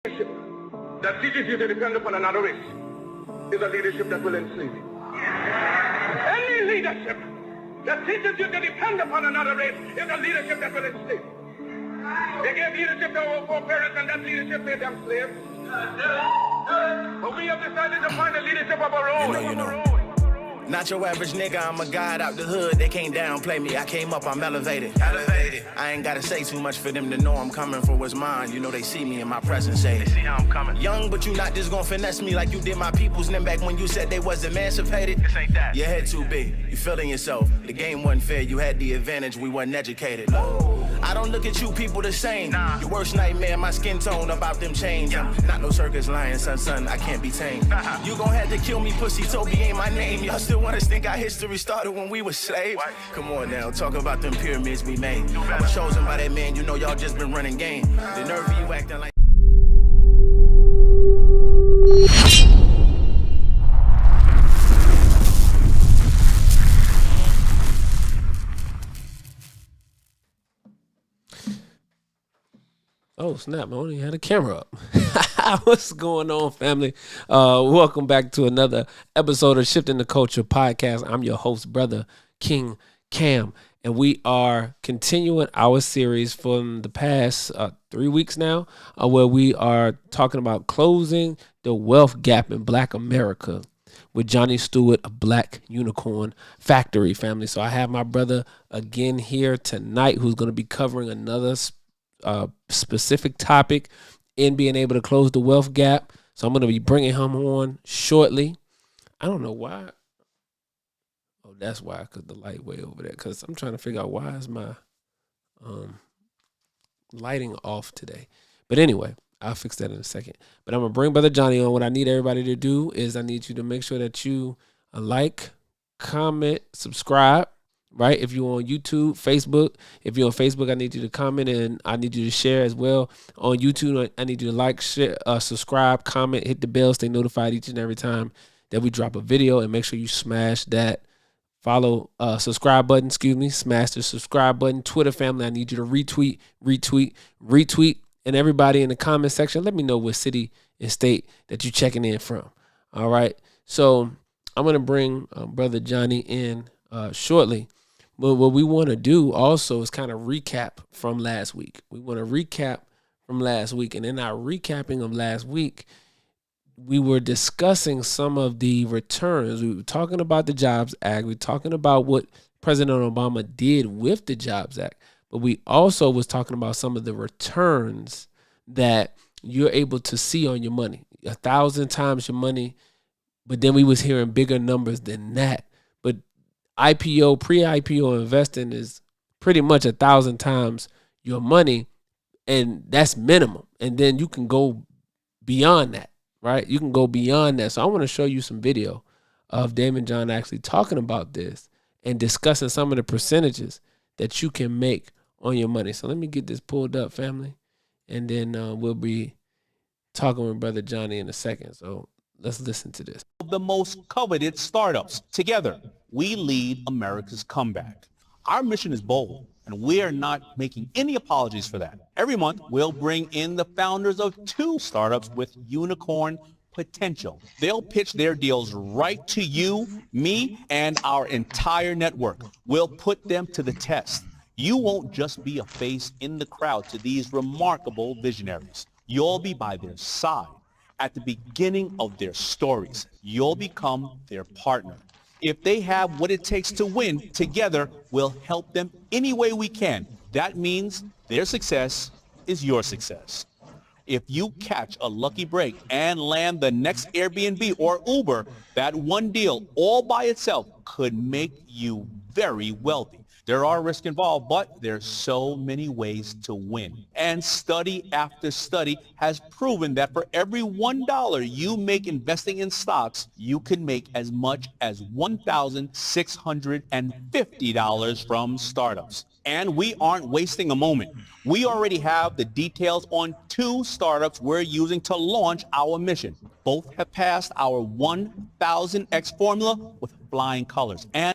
leadership that teaches you to depend upon another race is a leadership that will enslave you. Any leadership that teaches you to depend upon another race is a leadership that will enslave you. They gave leadership to our foreparents, and that leadership made them slaves. But we have decided to find a leadership of our own. You know. Not your average nigga, I'm a guy out the hood. They can't downplay me, I came up, I'm elevated. I ain't gotta say too much for them to know I'm coming for what's mine. You know they see me in my presence, say they see how I'm coming. Young, but you not just gonna finesse me like you did my peoples. And then back when you said they was emancipated. This ain't that. Your head too big, you feeling yourself. The game wasn't fair, you had the advantage, we wasn't educated. I don't look at you people the same. Nah. Your worst nightmare, my skin tone about them chains. Yeah. Not no circus lion, son, I can't be tamed. You gon' have to kill me, pussy, Toby ain't my name. Y'all still want us think our history started when we were slaves? What? Come on now, talk about them pyramids we made. I was chosen by that man, you know y'all just been running game. The nerve of you acting like... Oh, snap. I only had a camera up. What's going on, family? Welcome back to another episode of Shifting the Culture podcast. I'm your host, brother King Cam, and we are continuing our series from the past 3 weeks now, where we are talking about closing the wealth gap in Black America with Johnny Stewart, a Black Unicorn Factory, family. So I have my brother again here tonight who's going to be covering another specific topic in being able to close the wealth gap. So I'm going to be bringing him on shortly. I don't know why. Oh, that's why, because the light way over there. Because I'm trying to figure out why is my lighting off today. But anyway, I'll fix that in a second. But I'm going to bring Brother Johnny on. What I need everybody to do is I need you to make sure that you like, comment, subscribe. Right? If you're on YouTube, Facebook, if you're on Facebook, I need you to comment and I need you to share as well. On YouTube, I need you to like, share, subscribe, comment, hit the bell, stay notified each and every time that we drop a video, and make sure you smash that subscribe button, smash the subscribe button. Twitter family, I need you to retweet, and everybody in the comment section, let me know what city and state that you're checking in from. All right. So I'm going to bring Brother Johnny in shortly. But what we want to do also is kind of recap from last week. We want to recap from last week. And in our recapping of last week, we were discussing some of the returns. We were talking about the Jobs Act. We were talking about what President Obama did with the Jobs Act. But we also was talking about some of the returns that you're able to see on your money. 1,000 times your money. But then we was hearing bigger numbers than that. But IPO, pre-IPO investing is pretty much 1,000 times your money, and that's minimum. And then you can go beyond that, right? You can go beyond that. So I want to show you some video of Damon John actually talking about this and discussing some of the percentages that you can make on your money. So let me get this pulled up, family, and then we'll be talking with Brother Johnny in a second. So let's listen to this. The most coveted startups. Together, we lead America's comeback. Our mission is bold, and we are not making any apologies for that. Every month, we'll bring in the founders of 2 startups with unicorn potential. They'll pitch their deals right to you, me, and our entire network. We'll put them to the test. You won't just be a face in the crowd to these remarkable visionaries. You'll be by their side. At the beginning of their stories, you'll become their partner. If they have what it takes to win, together, we'll help them any way we can. That means their success is your success. If you catch a lucky break and land the next Airbnb or Uber, that one deal all by itself could make you very wealthy. There are risks involved, but there's so many ways to win. And study after study has proven that for every $1 you make investing in stocks, you can make as much as $1,650 from startups. And we aren't wasting a moment. We already have the details on 2 startups we're using to launch our mission. Both have passed our 1,000x formula with flying colors. And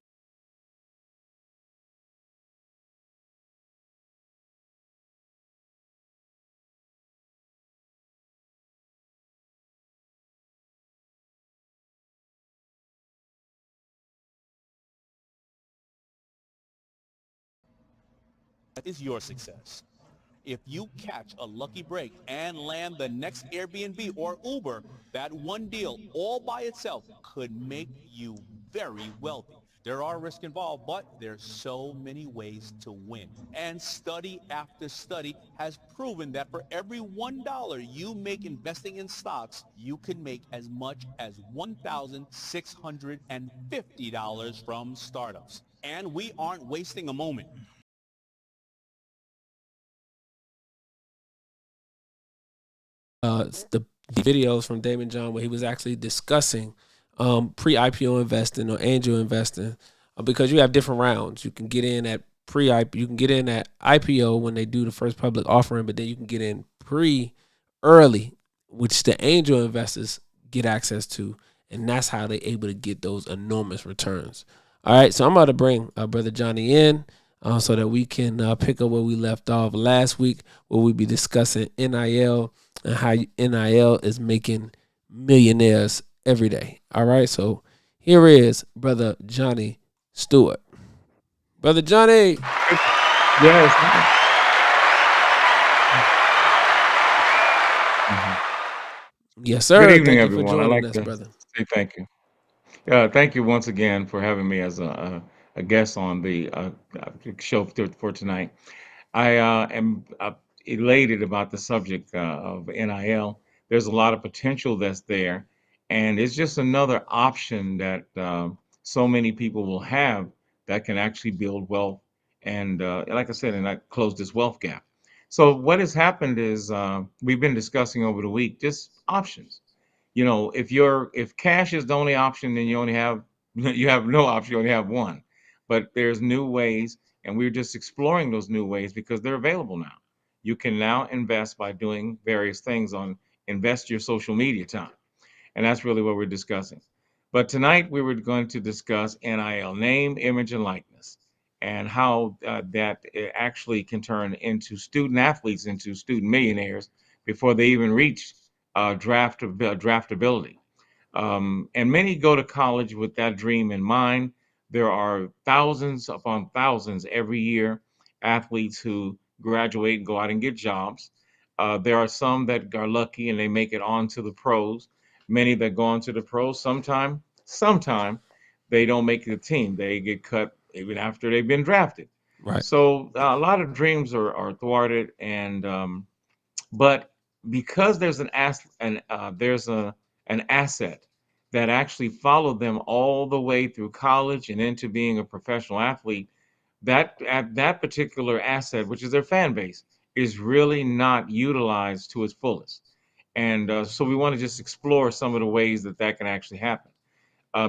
is your success. If you catch a lucky break and land the next Airbnb or Uber, that one deal all by itself could make you very wealthy. There are risks involved, but there's so many ways to win. And study after study has proven that for every $1 you make investing in stocks, you can make as much as $1,650 from startups. And we aren't wasting a moment. The videos from Damon John where he was actually discussing pre-IPO investing or angel investing, because you have different rounds. You can get in at pre-IPO, you can get in at IPO when they do the first public offering, but then you can get in early, which the angel investors get access to, and that's how they're able to get those enormous returns. All right, so I'm about to bring Brother Johnny in so that we can pick up where we left off last week, where we be discussing NIL and how NIL is making millionaires every day. All right, so here is Brother Johnny Stewart. Brother Johnny. Yes. Yes, sir. Good evening, Thank you for everyone. I'd joining like us, to brother. say thank you. Thank you once again for having me as a guest on the show for tonight. I am elated about the subject of NIL. There's a lot of potential that's there, and it's just another option that so many people will have that can actually build wealth and, like I said, and I close this wealth gap. So what has happened is we've been discussing over the week just options. If cash is the only option, then you only have you have no option, you only have one. But there's new ways, and we're just exploring those new ways because they're available now. You can now invest by doing various things on invest your social media time. And that's really what we're discussing. But tonight we were going to discuss NIL, name, image, and likeness, and how that actually can turn into student athletes, into student millionaires before they even reach draftability. And many go to college with that dream in mind. There are thousands upon thousands every year, athletes who graduate and go out and get jobs. There are some that are lucky and they make it on to the pros. Many that go on to the pros, sometime they don't make the team. They get cut even after they've been drafted. Right. So a lot of dreams are thwarted, and but because there's an asset that actually followed them all the way through college and into being a professional athlete, that particular asset, which is their fan base, is really not utilized to its fullest. And so we want to just explore some of the ways that that can actually happen,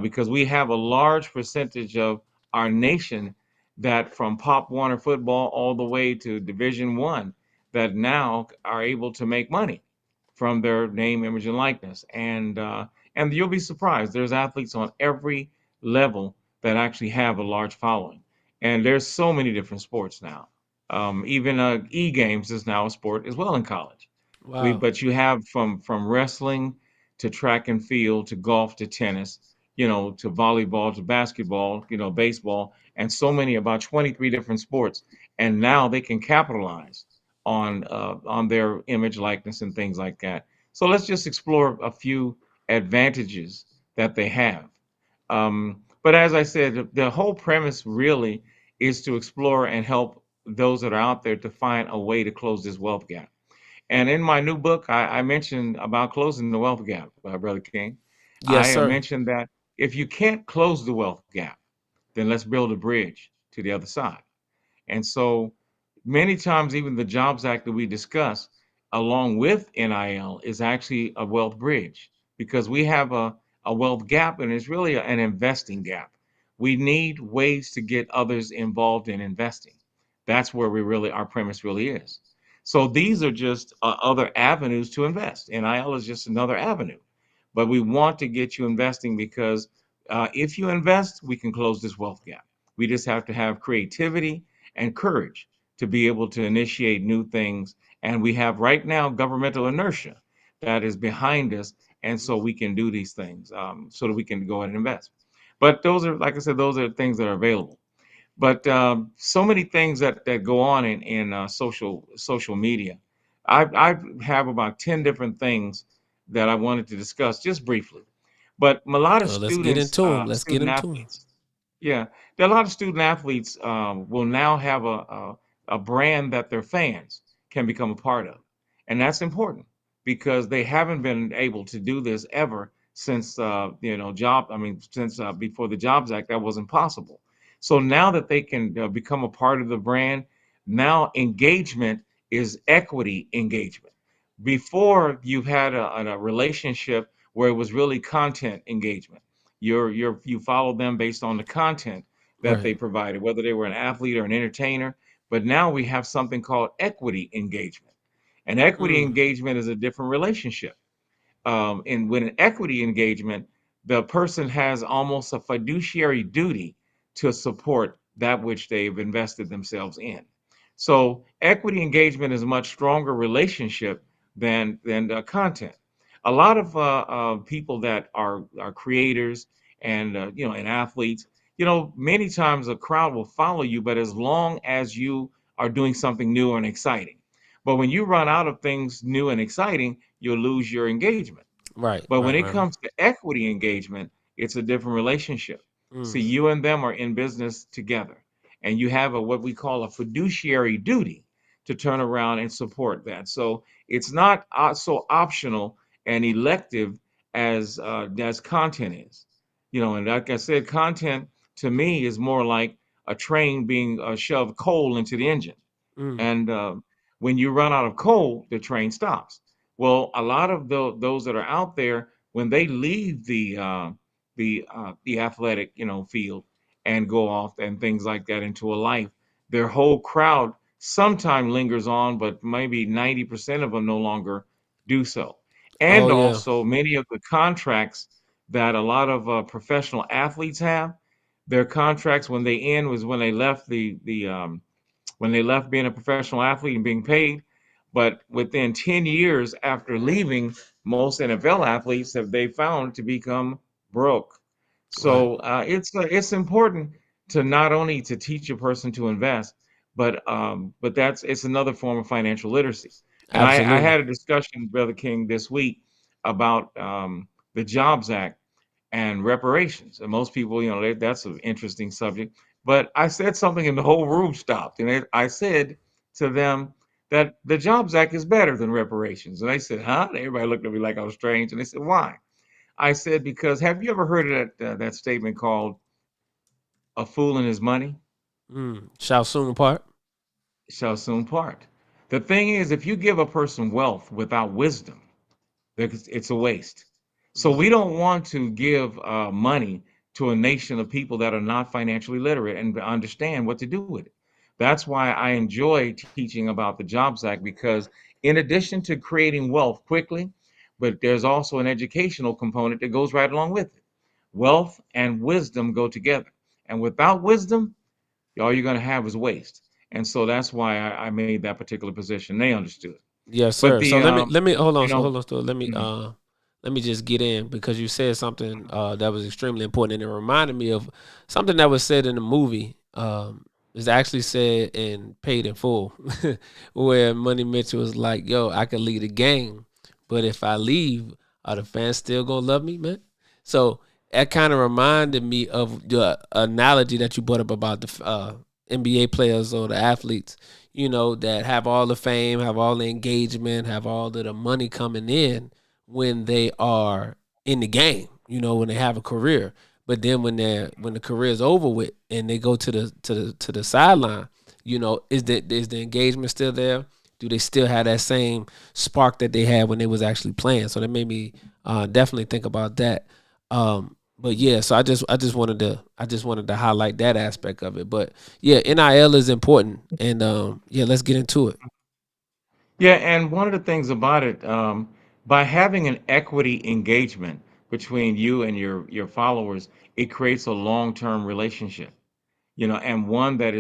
because we have a large percentage of our nation that, from Pop Warner football all the way to Division 1, that now are able to make money from their name, image, and likeness. And you'll be surprised. There's athletes on every level that actually have a large following. And there's so many different sports now. Even e-games is now a sport as well in college. Wow. But you have from wrestling to track and field to golf to tennis, to volleyball to basketball, baseball, and so many, about 23 different sports. And now they can capitalize on their image, likeness, and things like that. So let's just explore a few advantages that they have. But as I said, the whole premise really is to explore and help those that are out there to find a way to close this wealth gap. And in my new book, I mentioned about closing the wealth gap, Brother King. Yes, I sir. mentioned that if you can't close the wealth gap, then let's build a bridge to the other side. And so many times, even the Jobs Act that we discuss, along with NIL, is actually a wealth bridge because we have a wealth gap, and it's really an investing gap. We need ways to get others involved in investing. That's where our premise really is. So these are just other avenues to invest. NIL is just another avenue. But we want to get you investing because if you invest, we can close this wealth gap. We just have to have creativity and courage to be able to initiate new things. And we have right now governmental inertia that is behind us. And so we can do these things so that we can go ahead and invest. But those are, like I said, those are things that are available. But so many things that go on in social media. I have about 10 different things that I wanted to discuss just briefly. But a lot of Let's get into them. Let's get student into them. athletes, yeah, there are a lot of student athletes will now have a brand that their fans can become a part of, and that's important because they haven't been able to do this ever since since before the Jobs Act that wasn't possible. So now that they can become a part of the brand, now engagement is equity engagement. Before you've had a relationship where it was really content engagement. You follow them based on the content that Right. they provided, whether they were an athlete or an entertainer. But now we have something called equity engagement. And equity Mm, engagement is a different relationship. And with an equity engagement, the person has almost a fiduciary duty to support that which they've invested themselves in. So equity engagement is a much stronger relationship than content. A lot of people that are creators and and athletes, many times a crowd will follow you, but as long as you are doing something new and exciting. But when you run out of things new and exciting, you'll lose your engagement. right. But when Right. it Right. comes to equity engagement, it's a different relationship. Mm, See, you and them are in business together, and you have what we call a fiduciary duty to turn around and support that. So it's not so optional and elective as content is. And like I said, content to me is more like a train being shoved coal into the engine. mm. And when you run out of coal, the train stops. Well, a lot of those that are out there, when they leave the athletic field and go off and things like that into a life, their whole crowd sometime lingers on, but maybe 90% of them no longer do so. Oh And yeah. also, many of the contracts that a lot of professional athletes have, their contracts when they end was when they left when they left being a professional athlete and being paid. But within 10 years after leaving, most NFL athletes have they found to become broke. Right. So it's important to not only to teach a person to invest, but that's it's another form of financial literacy. And I Absolutely. had a discussion, Brother King, this week about the Jobs Act and reparations. And most people, that's an interesting subject. But I said something and the whole room stopped. And I said to them that the Jobs Act is better than reparations. And they said, huh? And everybody looked at me like I was strange. And they said, why? I said, because have you ever heard of that statement called a fool and his money Shall soon part. shall soon part? The thing is, if you give a person wealth without wisdom, it's a waste. So Mm. we don't want to give money to a nation of people that are not financially literate and understand what to do with it. That's why I enjoy teaching about the Jobs Act because in addition to creating wealth quickly, but there's also an educational component that goes right along with it. Wealth and wisdom go together. And without wisdom, all you're going to have is waste. And so that's why I made that particular position. They understood. Yes, But sir. So the, let me hold on. you So know, hold on. So mhm. let me just get in because you said something that was extremely important, and it reminded me of something that was said in the movie. It's actually said in Paid in Full, where Money Mitchell was like, "Yo, I could lead a game, but if I leave, are the fans still gonna love me, man?" So that kind of reminded me of the analogy that you brought up about the NBA players or the athletes, that have all the fame, have all the engagement, have all of the money coming in when they are in the game, when they have a career. But then when the career is over with and they go to the sideline, is the engagement still there? Do they still have that same spark that they had when they was actually playing? So that made me definitely think about that. But yeah, so I just wanted to highlight that aspect of it. But yeah, NIL is important, and yeah, let's get into it. Yeah, and one of the things about it, by having an equity engagement between you and your followers, it creates a long-term relationship, and one that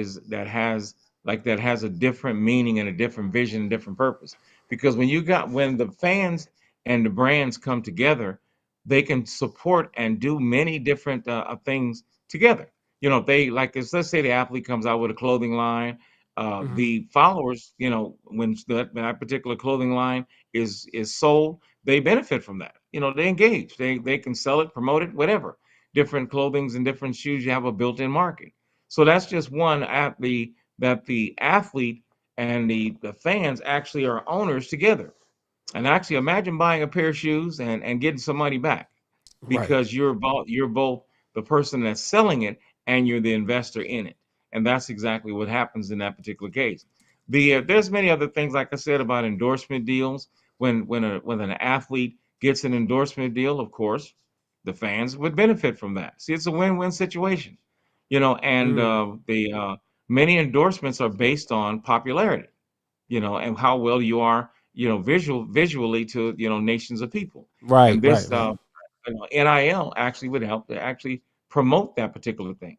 has a different meaning and a different vision and different purpose. Because when the fans and the brands come together, they can support and do many different things together. if they like, let's say the athlete comes out with a clothing line, Hmm. the followers, when that particular clothing line is sold, they benefit from that. They engage. They can sell it, promote it, whatever. Different clothings and different shoes, you have a built-in market. So that's just one at the that the athlete and the fans actually are owners together. And actually, imagine buying a pair of shoes and getting some money back Right. because you're both the person that's selling it and you're the investor in it. And that's exactly what happens in that particular case. There's many other things, like I said, about endorsement deals. When an athlete gets an endorsement deal, of course, the fans would benefit from that. See, it's a win-win situation, and Mm. the many endorsements are based on popularity, and how well you are, visually to, nations of people. Right. And Right. this Right. NIL actually would help to actually promote that particular thing.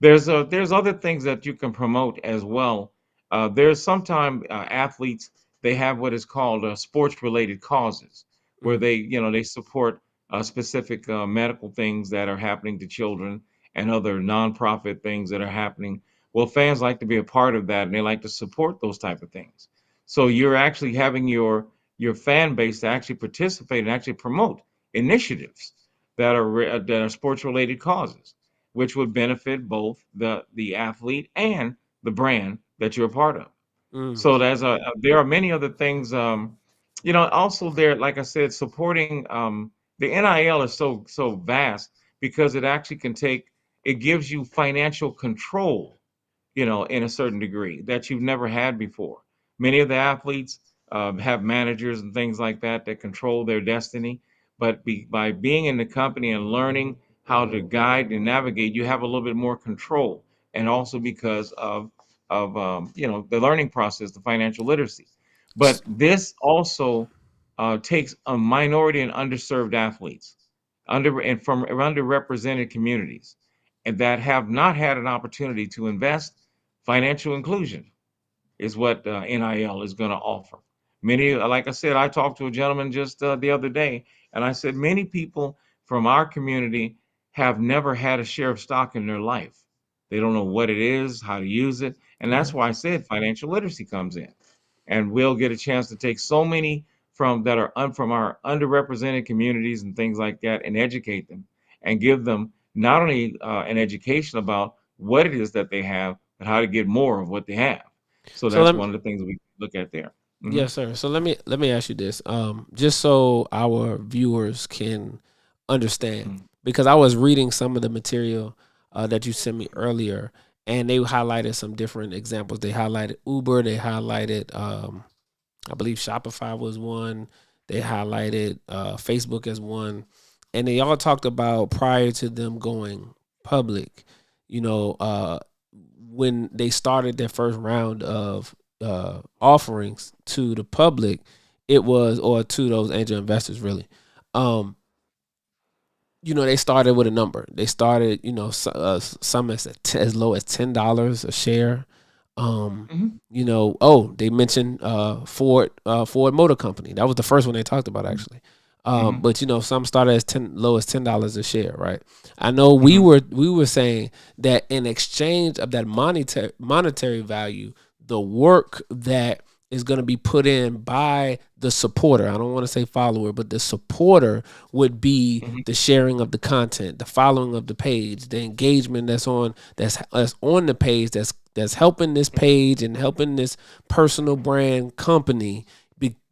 There's other things that you can promote as well. There's sometimes athletes, they have what is called sports related causes, where Mm. they support specific medical things that are happening to children and other nonprofit things that are happening. Well, fans like to be a part of that and they like to support those type of things. So you're actually having your fan base to actually participate and actually promote initiatives that are sports related causes, which would benefit both the athlete and the brand that you're a part of. Mm. So there are many other things. Also there, like I said, supporting the NIL is so vast because it actually it gives you financial control, in a certain degree that you've never had before. Many of the athletes have managers and things like that that control their destiny. But by being in the company and learning how to guide and navigate, you have a little bit more control. And also because of the learning process, the financial literacy. But this also takes a minority and underserved athletes, from underrepresented communities, and that have not had an opportunity to invest. Financial inclusion is what NIL is going to offer. Many, like I said, I talked to a gentleman just the other day, and I said many people from our community have never had a share of stock in their life. They don't know what it is, how to use it, and that's Right. why I said financial literacy comes in, and we'll get a chance to take so many from our underrepresented communities and things like that, and educate them and give them not only an education about what it is that they have, but how to get more of what they have. So So that's let me, one of the things we look at there. Hmm. yes, sir. So let me ask you this, just so our viewers can understand, because I was reading some of the material that you sent me earlier, and they highlighted some different examples. They highlighted Uber. They highlighted, I believe Shopify was one. They highlighted Facebook as one, and they all talked about prior to them going public. You know, when they started their first round of offerings to the public, it was, or to those angel investors, really. Um, they started with a number. They started, some as low as $10 a share. Hmm. They mentioned Ford Motor Company. That was the first one they talked about, actually. Hmm. But some started as low as $10 a share, right? I know we Hmm. were saying that in exchange of that monetary value, the work that is going to be put in by the supporter. I don't want to say follower, but the supporter would be Hmm. the sharing of the content, the following of the page, the engagement that's on the page, that's helping this page and helping this personal brand company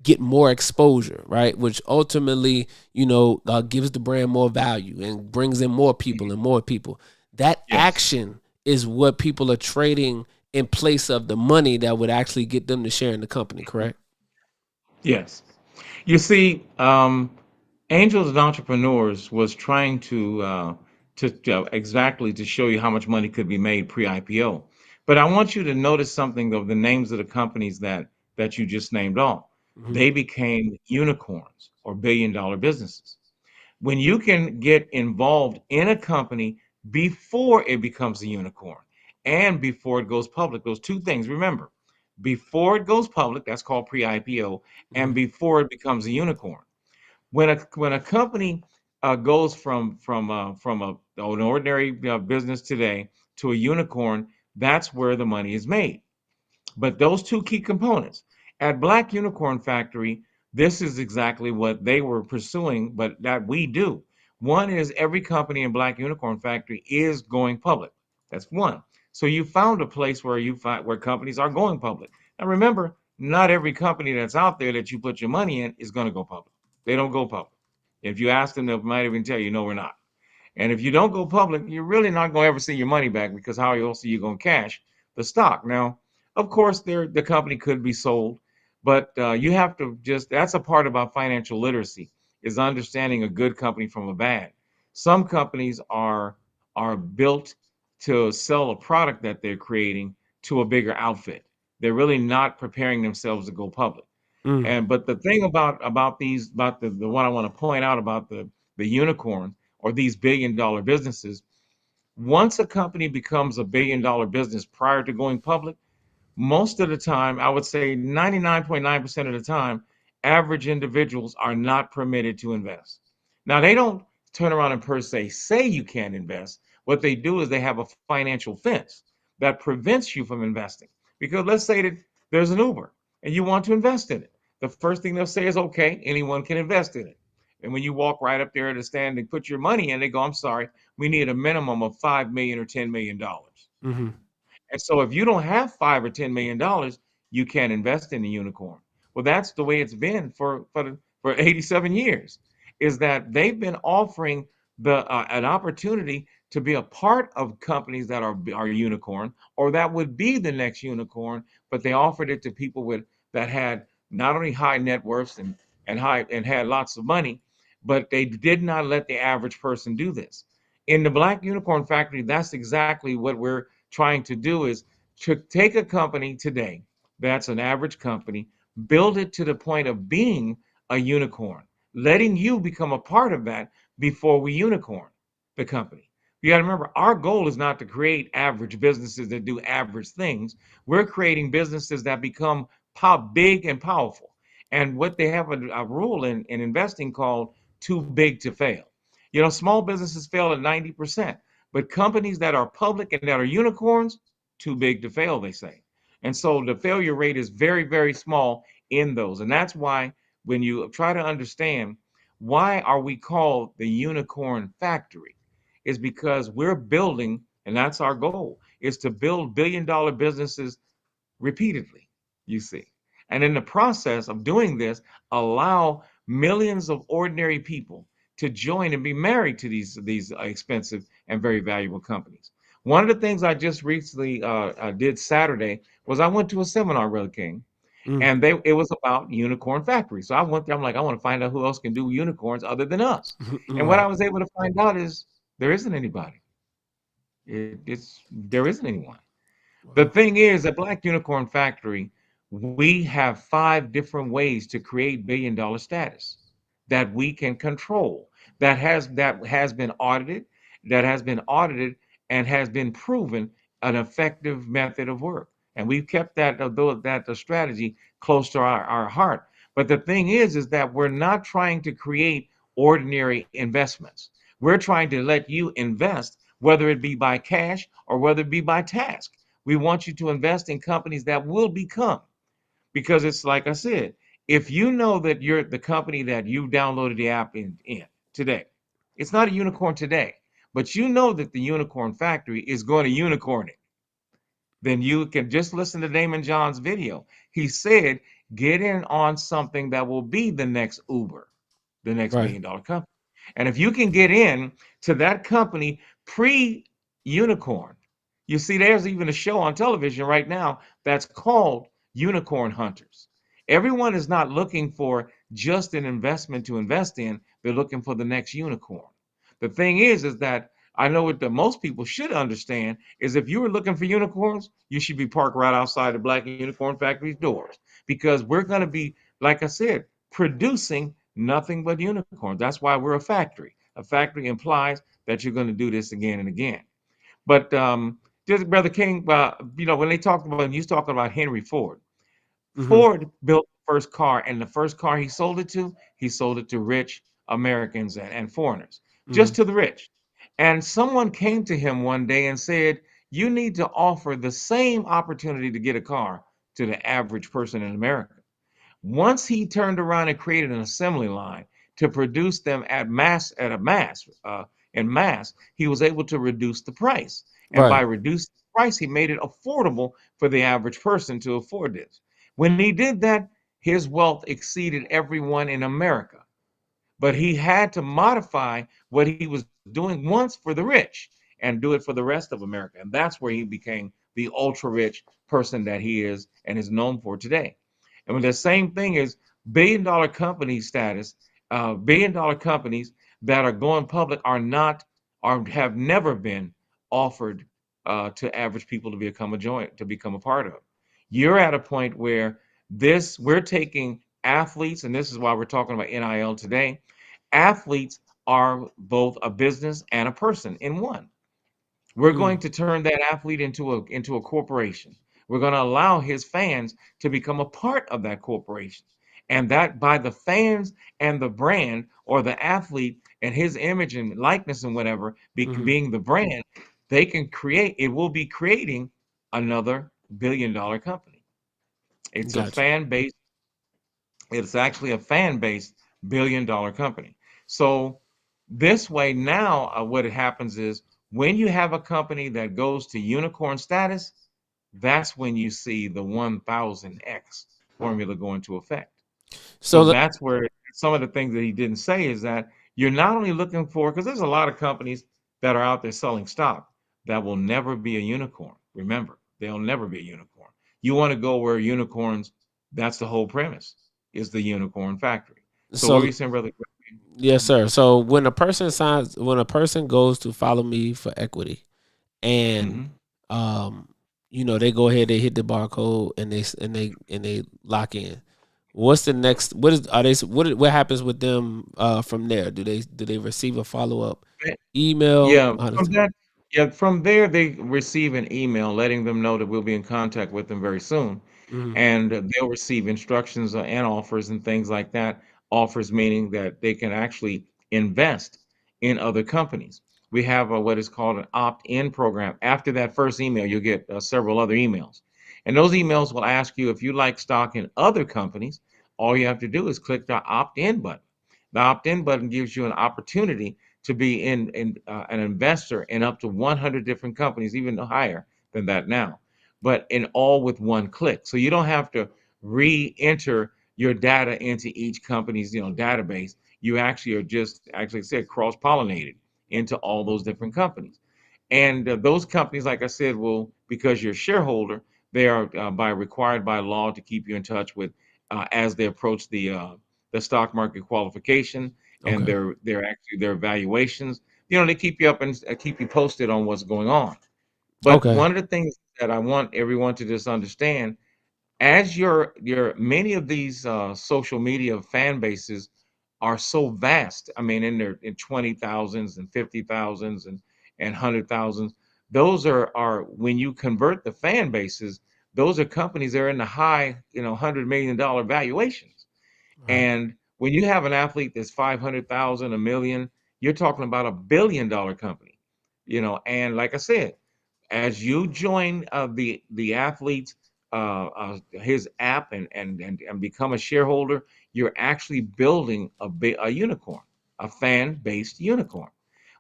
get more exposure, right? Which ultimately, gives the brand more value and brings in more people and more people. That Yes. action is what people are trading in place of the money that would actually get them to share in the company, correct? Yes. You see, Angels and Entrepreneurs was trying to exactly to show you how much money could be made pre-IPO. But I want you to notice something of the names of the companies that you just named off. Hmm. They became unicorns or billion-dollar businesses. When you can get involved in a company before it becomes a unicorn and before it goes public, those two things, remember, before it goes public, that's called pre-IPO, Hmm. and before it becomes a unicorn. When a company goes from an ordinary business today to a unicorn, that's where the money is made. But those two key components at Black Unicorn Factory, this is exactly what they were pursuing, but that we do. One is every company in Black Unicorn Factory is going public. That's one. So you found a place where you find where companies are going public. Now remember, not every company that's out there that you put your money in is going to go public. They don't go public. If you ask them, they might even tell you, no, we're not. And if you don't go public, you're really not going to ever see your money back, because how else are you going to cash the stock? Now, of course, the company could be sold, but you have to that's a part about financial literacy, is understanding a good company from a bad. Some companies are built to sell a product that they're creating to a bigger outfit. They're really not preparing themselves to go public. Mm. And but the thing about the one I want to point out about the unicorn or these billion-dollar businesses, once a company becomes a billion-dollar business prior to going public, most of the time, I would say 99.9% of the time, average individuals are not permitted to invest. Now, they don't turn around and per se say you can't invest. What they do is they have a financial fence that prevents you from investing. Because let's say that there's an Uber and you want to invest in it. The first thing they'll say is, okay, anyone can invest in it. And when you walk right up there to the stand and put your money in, they go, I'm sorry, we need a minimum of $5 million or $10 million. Mm-hmm. And so if you don't have $5 or $10 million, you can't invest in the unicorn. Well, that's the way it's been for 87 years, is that they've been offering the an opportunity to be a part of companies that are unicorn, or that would be the next unicorn, but they offered it to people that had not only high net worths and had lots of money, but they did not let the average person do this. In the Black Unicorn Factory, that's exactly what we're trying to do, is to take a company today that's an average company, build it to the point of being a unicorn, letting you become a part of that before we unicorn the company. You got to remember, our goal is not to create average businesses that do average things. We're creating businesses that become big and powerful. And what they have a rule in investing called too big to fail. You know, small businesses fail at 90%. But companies that are public and that are unicorns, too big to fail, they say. And so the failure rate is very, very small in those. And that's why when you try to understand why are we called the unicorn factory, is because we're building, and that's our goal, is to build billion-dollar businesses repeatedly, you see. And in the process of doing this, allow millions of ordinary people to join and be married to these expensive and very valuable companies. One of the things I just recently did Saturday was I went to a seminar, Brother King, Mm. and it was about unicorn factory. So I went there. I'm like, I want to find out who else can do unicorns other than us. And what I Right. was able to find out is there isn't anybody. There isn't anyone. The Wow. thing is, at Black Unicorn Factory, we have 5 different ways to create billion-dollar status that we can control, that has been audited, and has been proven an effective method of work. And we've kept that the strategy close to our heart. But the thing is that we're not trying to create ordinary investments. We're trying to let you invest, whether it be by cash or whether it be by task. We want you to invest in companies that will become, because it's like I said, if you know that you're the company that you downloaded the app in today, it's not a unicorn today, but you know that the unicorn factory is going to unicorn it, then you can just listen to Damon John's video. He said, get in on something that will be the next Uber, the next Right. billion-dollar company. And if you can get in to that company pre-unicorn, you see, there's even a show on television right now that's called Unicorn Hunters. Everyone is not looking for just an investment to invest in. They're looking for the next unicorn. The thing is that I know what the most people should understand is, if you were looking for unicorns, you should be parked right outside the Black Unicorn Factory's doors, because we're going to be, like I said, producing nothing but unicorns. That's why we're a factory. A factory implies that you're going to do this again and again. But just Brother King, when when he's talking about Henry Ford, Mm-hmm. Ford built the first car, and the first car he sold it to rich Americans and foreigners, Mm-hmm. just to the rich. And someone came to him one day and said, you need to offer the same opportunity to get a car to the average person in America. Once he turned around and created an assembly line to produce them in mass, he was able to reduce the price. And by Right. reducing the price, he made it affordable for the average person to afford this. When he did that, his wealth exceeded everyone in America. But he had to modify what he was doing once for the rich and do it for the rest of America. And that's where he became the ultra rich person that he is and is known for today. And when the same thing is billion dollar company status, billion dollar companies that are going public are not or have never been offered to average people to become to become a part of. You're at a point where we're taking athletes, and this is why we're talking about NIL today. Athletes are both a business and a person in one. We're going Mm. to turn that athlete into a corporation. We're going to allow his fans to become a part of that corporation. And that by the fans and the brand or the athlete and his image and likeness and whatever Hmm. being the brand, it will be creating another billion dollar company. It's a Gotcha. fan based It's actually a fan-based billion-dollar company. So this way now, what happens is when you have a company that goes to unicorn status, that's when you see the 1000x formula go into effect. So So the, that's where some of the things that he didn't say is that you're not only looking for, because there's a lot of companies that are out there selling stock that will never be a unicorn. Remember, they'll never be a unicorn. You want to go where unicorns, that's the whole premise, is the unicorn factory. So what were so you saying, brother? yes, sir. So when a person goes to follow me for equity, and Mm-hmm. um, they go ahead, they hit the barcode, and they lock in. What's the next? What is are they? What happens with them from there? Do they receive a follow up email? Yeah, How does from it? that, yeah, from there they receive an email letting them know that we'll be in contact with them very soon, Mhm. and they'll receive instructions and offers and things like that. Offers meaning that they can actually invest in other companies. We have what is called an opt-in program. After that first email, you'll get several other emails, and those emails will ask you if you like stock in other companies. All you have to do is click the opt-in button. The opt-in button gives you an opportunity to be an investor in up to 100 different companies, even higher than that now, but in all with one click. So you don't have to re-enter your data into each company's database. You actually are just actually said cross-pollinated into all those different companies. And those companies, like I said, will, because you're a shareholder, they are by required by law to keep you in touch with as they approach the stock market qualification and Okay. their evaluations. They keep you up and keep you posted on what's going on. But Okay. one of the things that I want everyone to just understand, as your many of these social media fan bases are so vast. I mean, in 20,000s and 50,000s and 100,000s. Those are when you convert the fan bases, those are companies that are in the high, $100 million valuations. Right. And when you have an athlete that's 500,000, a million, you're talking about $1 billion company. And like I said, as you join the athlete's his app and become a shareholder, you're actually building a unicorn, a fan-based unicorn,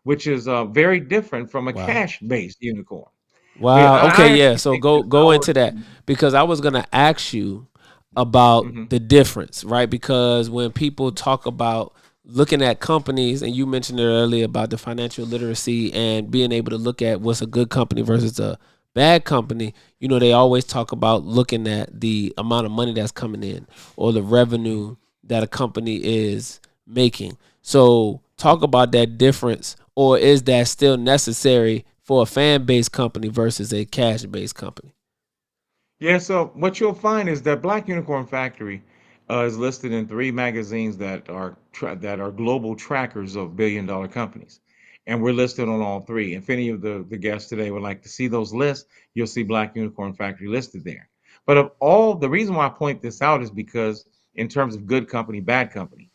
which is very different from a Wow. cash-based unicorn. Wow. Okay. I Yeah. actually So think go into that because I was gonna ask you about Mhm. the difference, right? Because when people talk about looking at companies, and you mentioned it earlier about the financial literacy and being able to look at what's a good company versus a bad company, they always talk about looking at the amount of money that's coming in or the revenue that a company is making. So talk about that difference, or is that still necessary for a fan based company versus a cash based company? Yeah, so what you'll find is that Black Unicorn Factory is listed in three magazines that are global trackers of billion-dollar companies, and we're listed on all three. If any of the guests today would like to see those lists, you'll see Black Unicorn Factory listed there. But of all the reason why I point this out is because in terms of good company, bad company,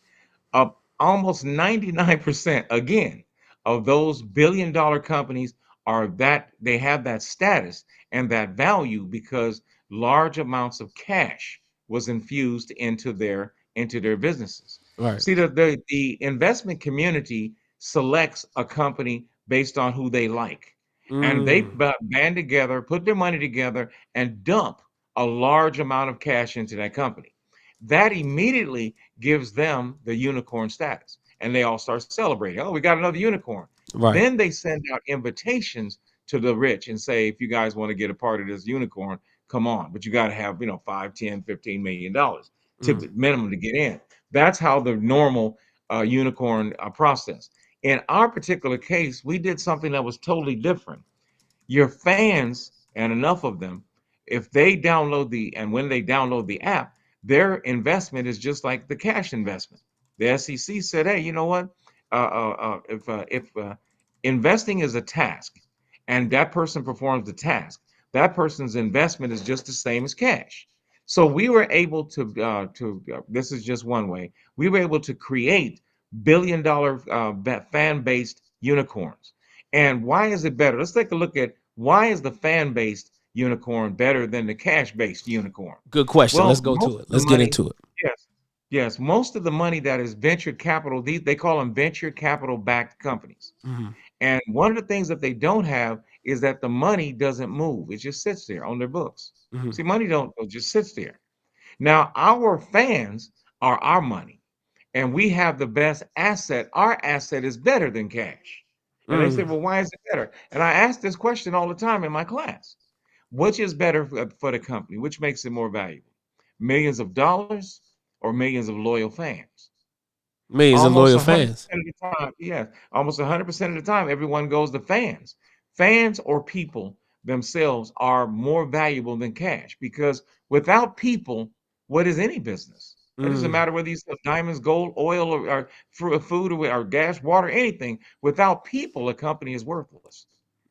almost 99% again of those billion-dollar companies are that they have that status and that value because large amounts of cash was infused into their businesses. Right. See, the investment community selects a company based on who they like, and they Mm. band together, put their money together, and dump a large amount of cash into that company. That immediately gives them the unicorn status, and they all start celebrating. Oh, we got another unicorn. Right. Then they send out invitations to the rich and say, if you guys want to get a part of this unicorn, come on. But you got to have, 5, 10, $15 million Mm. to minimum to get in. That's how the normal unicorn process. In our particular case, we did something that was totally different. Your fans, and enough of them, if they download and when they download the app, their investment is just like the cash investment. The SEC said, hey, you know what? If investing is a task and that person performs the task, that person's investment is just the same as cash. So we were able this is just one way, we were able to create billion-dollar fan-based unicorns. And why is it better? Let's take a look at why is the fan-based unicorn better than the cash-based unicorn? Good question. Let's Well, go to most it. of the Let's get money, into it. yes, yes, most of the money that is venture capital, they call them venture capital backed companies. Hmm. And one of the things that they don't have is that the money doesn't move. It just sits there on their books. Hmm. See, money don't it just sits there. Now, our fans are our money, and we have the best asset. Our asset is better than cash. And they say, Mm. well, why is it better? And I ask this question all the time in my class. Which is better for the company? Which makes it more valuable? Millions of dollars or millions of loyal fans? Millions of Almost loyal fans. 100% of the time, yes, almost 100% of the time, everyone goes to fans. Fans or people themselves are more valuable than cash because without people, what is any business? It doesn't Mm. matter whether you sell diamonds, gold, oil, or food, or gas, water, anything. Without people, a company is worthless.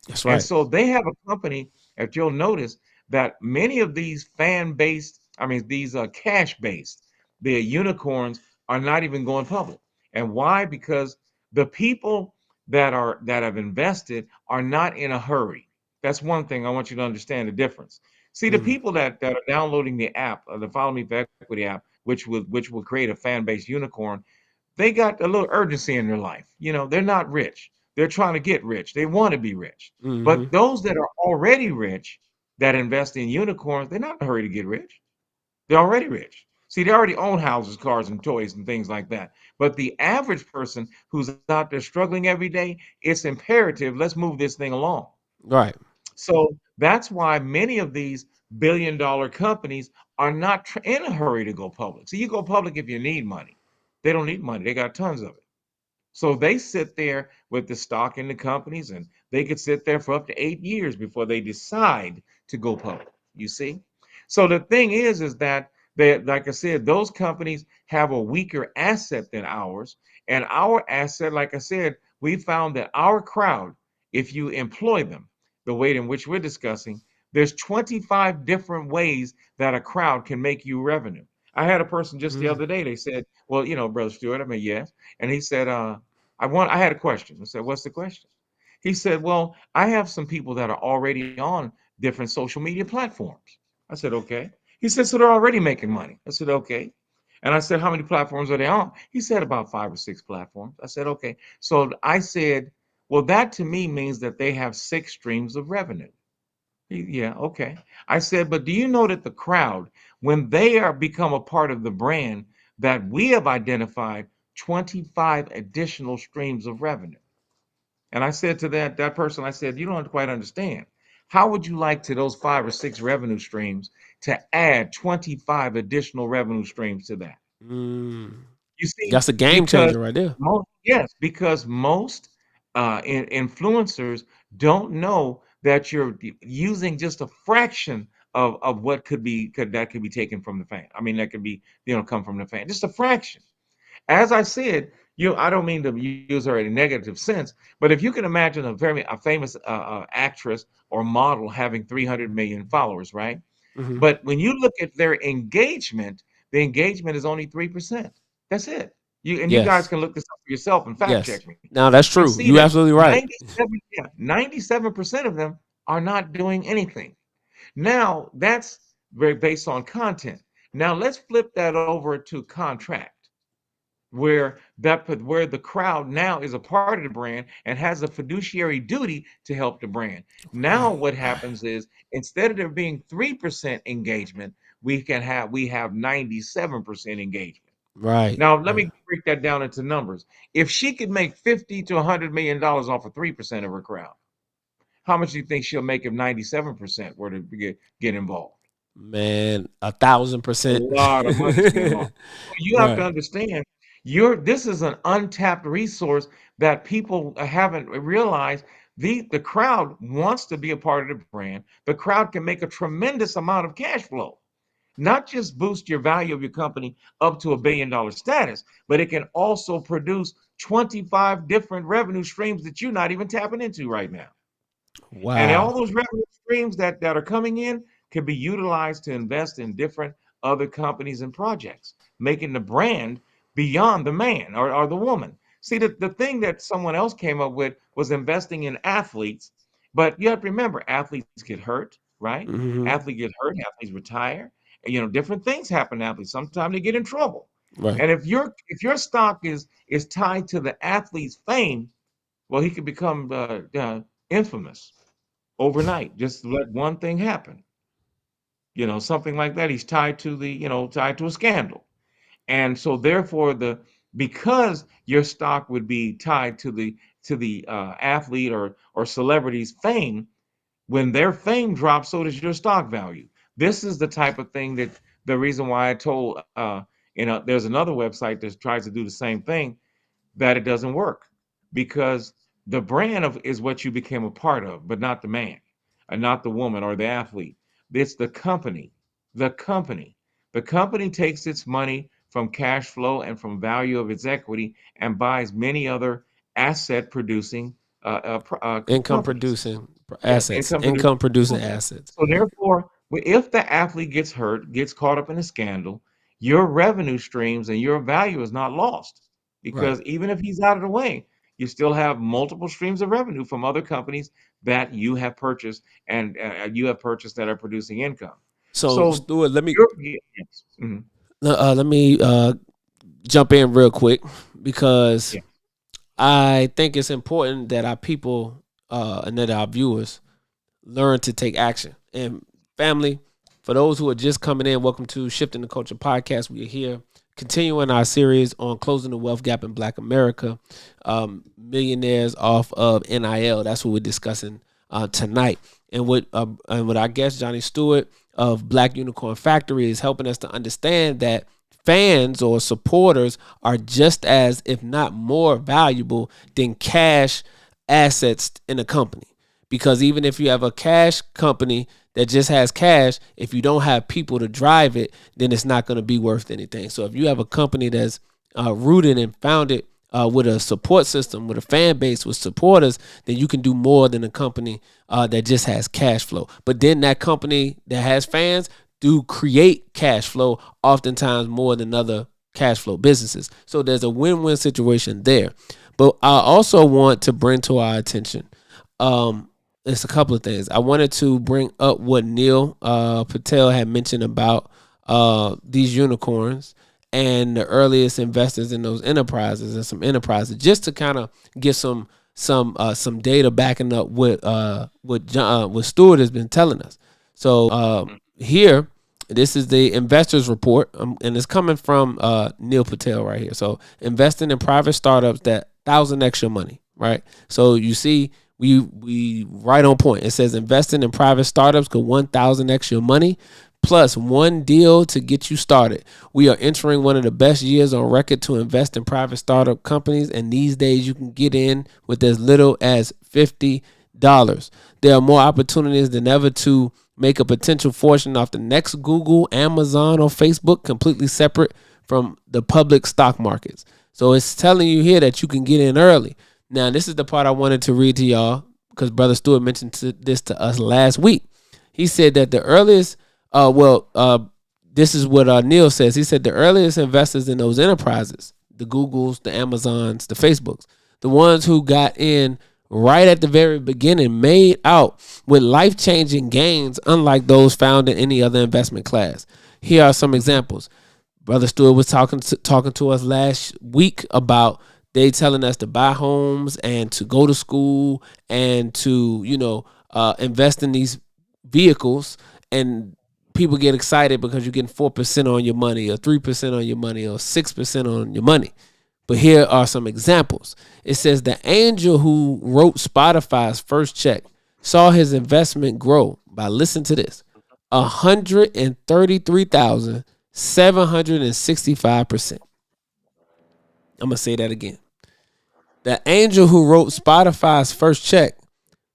That's And right. so they have a company, if you'll notice, that many of these fan-based, I mean, these cash-based, the unicorns are not even going public. And why? Because the people that have invested are not in a hurry. That's one thing I want you to understand the difference. See, the Mm. people that are downloading the app, the Follow Me for Equity app, which will create a fan-based unicorn, they got a little urgency in their life. They're not rich. They're trying to get rich. They want to be rich. Hmm. But those that are already rich that invest in unicorns, they're not in a hurry to get rich. They're already rich. See, they already own houses, cars, and toys and things like that. But the average person who's out there struggling every day, it's imperative. Let's move this thing along. Right. So that's why many of these billion-dollar companies are not in a hurry to go public. See, you go public if you need money. They don't need money. They got tons of it. So they sit there with the stock in the companies and they could sit there for up to 8 years before they decide to go public. You see? So the thing is that like I said, those companies have a weaker asset than ours. And our asset, like I said, we found that our crowd, if you employ them the way in which we're discussing, there's 25 different ways that a crowd can make you revenue. I had a person just the Mm. other day, they said, well, Brother Stewart, I mean, yes. And he said, I had a question. I said, what's the question? He said, well, I have some people that are already on different social media platforms. I said, okay. He said, so they're already making money. I said, okay. And I said, how many platforms are they on? He said, about 5 or 6 platforms. I said, okay. So I said, well, that to me means that they have 6 streams of revenue. Yeah, okay. I said, but do you know that the crowd, when they are become a part of the brand, that we have identified 25 additional streams of revenue? And I said to that person, I said, you don't quite understand. How would you like to those 5 or 6 revenue streams to add 25 additional revenue streams to that? Mm. You see, That's a game because changer right there. most influencers don't know that you're using just a fraction of what could be taken from the fan. I mean, that could be come from the fan, just a fraction. As I said, I don't mean to use her in a negative sense, but if you can imagine a famous actress or model having 300 million followers, right? Hmm. But when you look at their engagement, the engagement is only 3%. That's it. You guys Yes. can look this up for yourself and fact Yes. check me. Now that's You'll true. see You that absolutely right. 97% of them are not doing anything. Now, that's very based on content. Now, let's flip that over to contract, where the crowd now is a part of the brand and has a fiduciary duty to help the brand. Now, Right. what Right. happens is instead of there being 3% engagement, we have 97% engagement. Right. Now, let Right. me break that down into numbers. If she could make 50 to $100 million off of 3% of her crowd, how much do you think she'll make if 97% were to get involved? Man, A 1,000%. lot of money's being lost. So you have to Right. understand, this is an untapped resource that people haven't realized. The crowd wants to be a part of the brand. The crowd can make a tremendous amount of cash flow. Not just boost your value of your company up to $1 billion status, but it can also produce 25 different revenue streams that you're not even tapping into right now. And all Wow. those revenue streams that are coming in can be utilized to invest in different other companies and projects, making the brand beyond the man or the woman. See, the thing that someone else came up with was investing in athletes, but you have to remember athletes get hurt, right? Hmm. Athletes get hurt, athletes retire. Different things happen to athletes. Sometimes they get in trouble. Right. And if your stock is tied to the athlete's fame, well, he could become infamous overnight. Just let one thing happen, something like that. He's tied to a scandal. And so therefore because your stock would be tied to the athlete or celebrity's fame, when their fame drops, so does your stock value. This is the type of thing that the reason why I told there's another website that tries to do the same thing, that it doesn't work, because the brand is what you became a part of, but not the man, and not the woman or the athlete. It's the company. The company. The company takes its money from cash flow and from value of its equity and buys many other asset producing Income companies. producing Yes, assets. income producing Income producing companies. assets. So therefore, if the athlete gets hurt, gets caught up in a scandal, your revenue streams and your value is not lost, Right. because even if he's out of the way, you still have multiple streams of revenue from other companies that you have purchased and that are producing income. So So Stuart, yes, mhm, let me jump in real quick because yeah, I think it's important that our people and that our viewers learn to take action. And family, for those who are just coming in, welcome to Shifting the Culture podcast. We are here continuing our series on closing the wealth gap in Black America, millionaires off of NIL. That's what we're discussing tonight. And with our guest Johnny Stewart of Black Unicorn Factory is helping us to understand that fans or supporters are just as, if not more, valuable than cash assets in a company. Because even if you have a cash company that just has cash, if you don't have people to drive it, then it's not going to be worth anything. So if you have a company that's rooted and founded with a support system, with a fan base, with supporters, then you can do more than a company that just has cash flow. But then that company that has fans do create cash flow, oftentimes more than other cash flow businesses. So there's a win-win situation there. But I also want to bring to our attention it's a couple of things. I wanted to bring up what Neil Patel had mentioned about these unicorns and the earliest investors in those enterprises and some enterprises, just to kind of get some data backing up what Stewart has been telling us. So here, this is the investors report, and it's coming from Neil Patel right here. So investing in private startups that 1,000x your money, right? So you see, we right on point. It says investing in private startups could 1,000x your money plus one deal to get you started. We are entering one of the best years on record to invest in private startup companies, and these days you can get in with as little as $50. There are more opportunities than ever to make a potential fortune off the next Google, Amazon, or Facebook, completely separate from the public stock markets. So it's telling you here that you can get in early. Now, this is the part I wanted to read to y'all because Brother Stewart mentioned this to us last week. He said that the earliest, this is what Neil says. He said the earliest investors in those enterprises the Googles, the Amazons, the Facebooks. The ones who got in right at the very beginning made out with life-changing gains unlike those found in any other investment class. Here are some examples. Brother Stewart was talking to us last week about they telling us to buy homes and to go to school and to, invest in these vehicles, and people get excited because you're getting 4% on your money or 3% on your money or 6% on your money. But here are some examples. It says the angel who wrote Spotify's first check saw his investment grow by, listen to this, 133,765%. I'm going to say that again. The angel who wrote Spotify's first check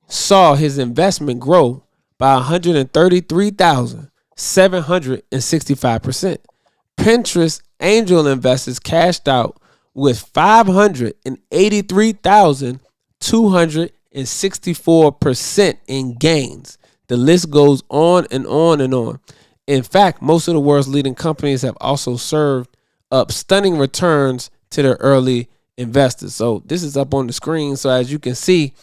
saw his investment grow by 133,765%. Pinterest angel investors cashed out with 583,264% in gains. The list goes on and on and on. In fact, most of the world's leading companies have also served up stunning returns to their early investors. So this is up on the screen. So as you can see,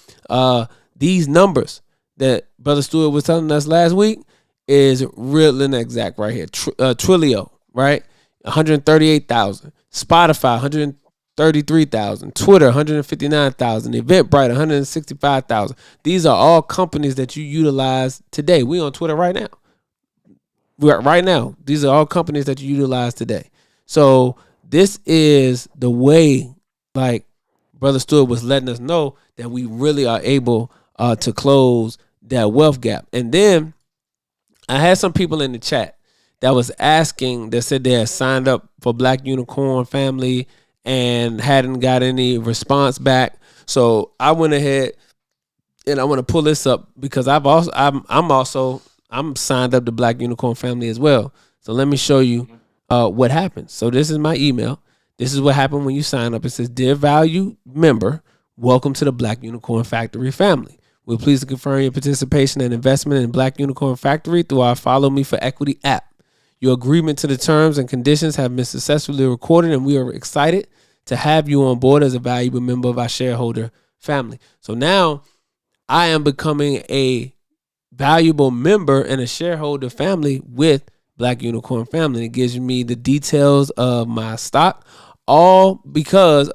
these numbers that Brother Stewart was telling us last week is real and exact right here. Twilio, right? 138,000. Spotify, 133,000. Twitter, 159,000. Eventbrite, 165,000. These are all companies that you utilize today. We on Twitter right now. Right now, these are all companies that you utilize today. So this is the way, like Brother Stewart was letting us know, that we really are able to close that wealth gap. And then I had some people in the chat that was asking, that said they had signed up for Black Unicorn Family and hadn't got any response back. So I went ahead and I want to pull this up because I'm signed up to Black Unicorn Family as well. So let me show you what happens. So this is my email. This is what happened when you sign up. It says, "Dear value member, welcome to the Black Unicorn Factory family. We're pleased to confirm your participation and investment in Black Unicorn Factory through our Follow Me for Equity app. Your agreement to the terms and conditions have been successfully recorded, and we are excited to have you on board as a valuable member of our shareholder family." So now I am becoming a valuable member and a shareholder family with Black Unicorn Family. It gives me the details of my stock, all because,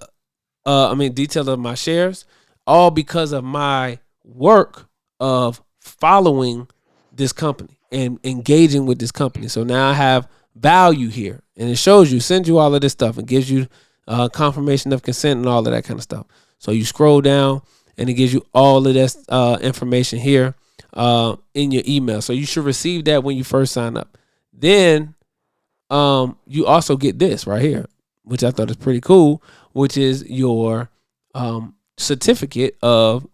details of my shares, all because of my work of following this company and engaging with this company. So now I have value here, and it shows you, sends you all of this stuff and gives you confirmation of consent and all of that kind of stuff. So you scroll down and it gives you all of this information here in your email. So you should receive that when you first sign up. Then you also get this right here, which I thought is pretty cool, which is your certificate of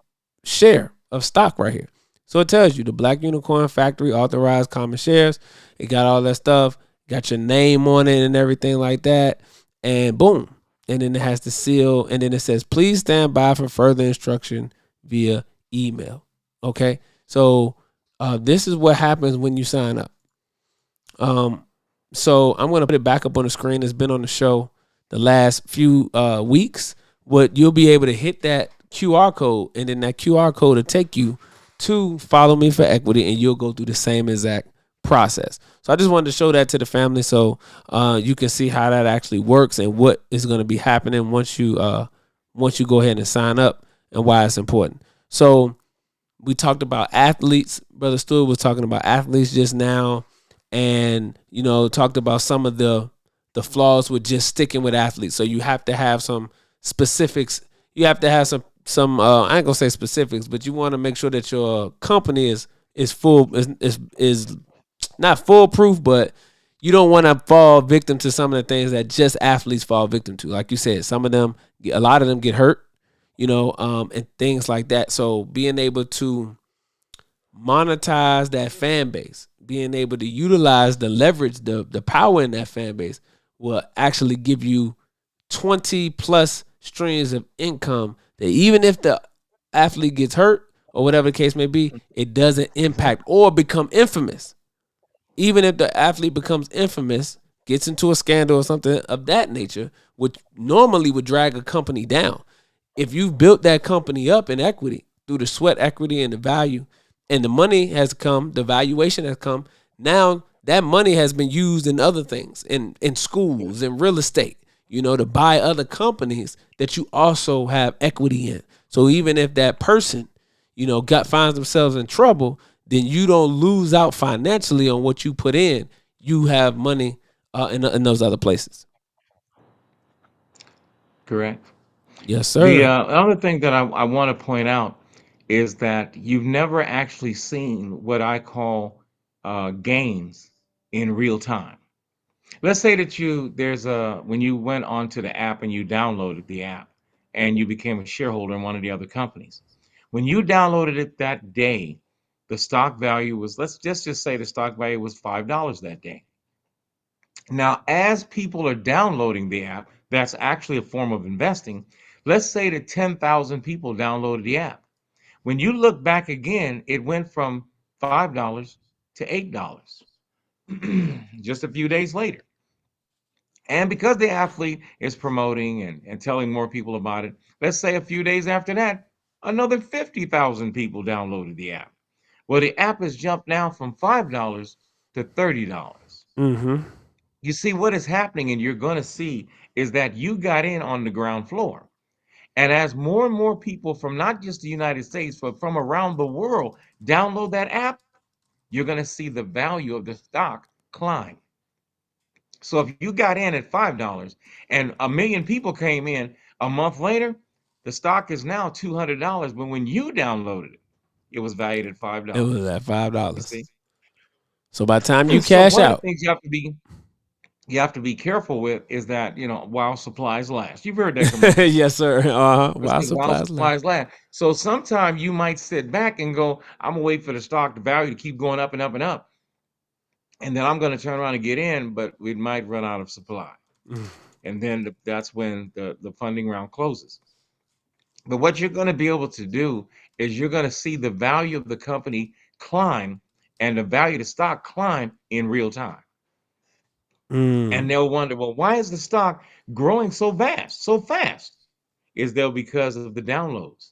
share of stock right here. So it tells you the Black Unicorn Factory authorized common shares. It got all that stuff, got your name on it and everything like that. And boom. And then it has the seal. And then it says, "Please stand by for further instruction via email." Okay. So this is what happens when you sign up. So I'm going to put it back up on the screen. It's been on the show the last few weeks. What you'll be able to hit that QR code, and then that QR code will take you to Follow Me for Equity, and you'll go through the same exact process. So I just wanted to show that to the family so you can see how that actually works and what is going to be happening once you go ahead and sign up, and why it's important. So we talked about athletes. Brother Stewart was talking about athletes just now, and talked about some of the flaws with just sticking with athletes. So you have to have some specifics. You have to have some I ain't gonna say specifics, but you want to make sure that your company is not foolproof, but you don't want to fall victim to some of the things that just athletes fall victim to. Like you said, a lot of them get hurt, and things like that. So being able to monetize that fan base, being able to utilize the leverage, the power in that fan base will actually give you 20 plus streams of income that even if the athlete gets hurt or whatever the case may be, it doesn't impact or become infamous. Even if the athlete becomes infamous, gets into a scandal or something of that nature, which normally would drag a company down. If you've built that company up in equity through the sweat equity and the value, and the money has come, the valuation has come, now that money has been used in other things, in schools, in real estate, to buy other companies that you also have equity in. So even if that person, finds themselves in trouble, then you don't lose out financially on what you put in. You have money in those other places. Correct. Yes, The sir. other thing that I want to point out is that you've never actually seen what I call gains in real time. Let's say that when you went onto the app and you downloaded the app and you became a shareholder in one of the other companies. When you downloaded it that day, the stock value was, let's just say the stock value was $5 that day. Now, as people are downloading the app, that's actually a form of investing. Let's say that 10,000 people downloaded the app. When you look back again, it went from $5 to $8 just a few days later. And because the athlete is promoting and telling more people about it, let's say a few days after that, another 50,000 people downloaded the app. Well, the app has jumped now from $5 to $30. Mm-hmm. You see, what is happening, and you're going to see, is that you got in on the ground floor. And as more and more people from not just the United States, but from around the world download that app, you're going to see the value of the stock climb. So if you got in at $5 and a million people came in a month later, the stock is now $200. But when you downloaded it, it was valued at It was $5. at five You see? dollars. So by the time you So cash one of the out, things you have to be careful with is that, while supplies last. You've heard that commercial. yes, sir. Let's While say while supplies last. supplies last. So sometimes you might sit back and go, I'm gonna wait for the stock, the value to keep going up and up and up. And then I'm gonna turn around and get in, but we might run out of supply. And then that's when the funding round closes. But what you're gonna be able to do is you're gonna see the value of the company climb and the value of the stock climb in real time. And Mm. they'll wonder, well, why is the stock growing so fast, so fast? Is there because of the downloads?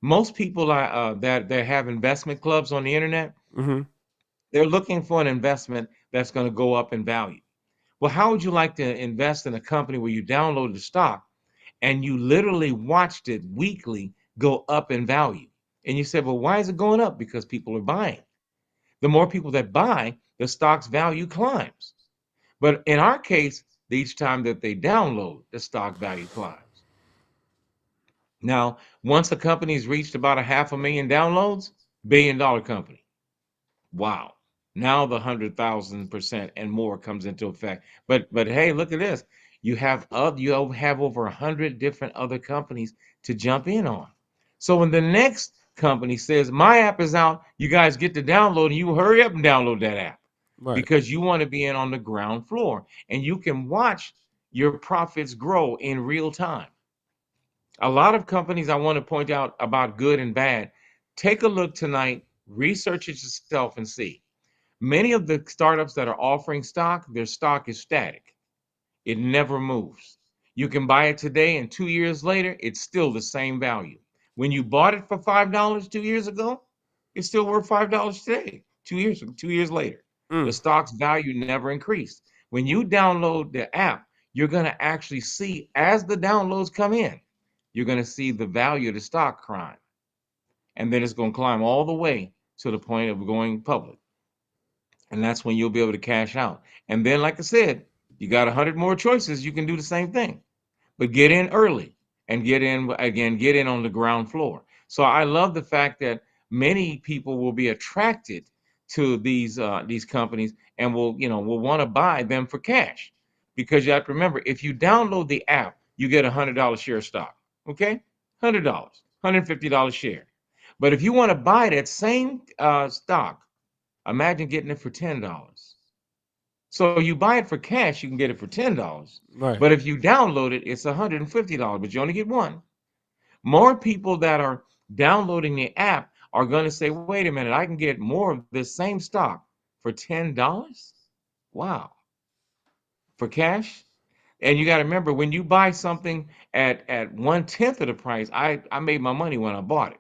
Most people that have investment clubs on the internet, Mm-hmm. they're looking for an investment that's going to go up in value. Well, how would you like to invest in a company where you downloaded the stock and you literally watched it weekly go up in value? And you said, well, why is it going up? Because people are buying. The more people that buy, the stock's value climbs. But in our case, each time that they download, the stock value climbs. Now, once a company's reached about a 500,000 downloads, $1 billion company. Wow. Now the 100,000% and more comes into effect. But hey, look at this. You have over 100 different other companies to jump in on. So when the next company says, my app is out, you guys get to download, and you hurry up and download that app Right. because you want to be in on the ground floor and you can watch your profits grow in real time. A lot of companies I want to point out about good and bad. Take a look tonight, research it yourself and see. Many of the startups that are offering stock, their stock is static. It never moves. You can buy it today and 2 years later, it's still the same value. When you bought it for $5 2 years ago, it's still worth $5 today, 2 years later. The Mm. stock's value never increased. When you download the app, you're going to actually see as the downloads come in, you're going to see the value of the stock climb. And then it's going to climb all the way to the point of going public. And that's when you'll be able to cash out. And then, like I said, you got 100 more choices. You can do the same thing, but get in early and get in on the ground floor. So I love the fact that many people will be attracted to these companies and will want to buy them for cash, because you have to remember, if you download the app, you get $100 share of stock. Okay, $100, $150 share. But if you want to buy that same stock, imagine getting it for $10. So you buy it for cash, you can get it for $10. Right. But if you download it, it's $150, but you only get one. More people that are downloading the app are going to say, wait a minute, I can get more of this same stock for $10? Wow. for cash. And you got to remember, when you buy something at 1/10 of the price, I made my money when I bought it.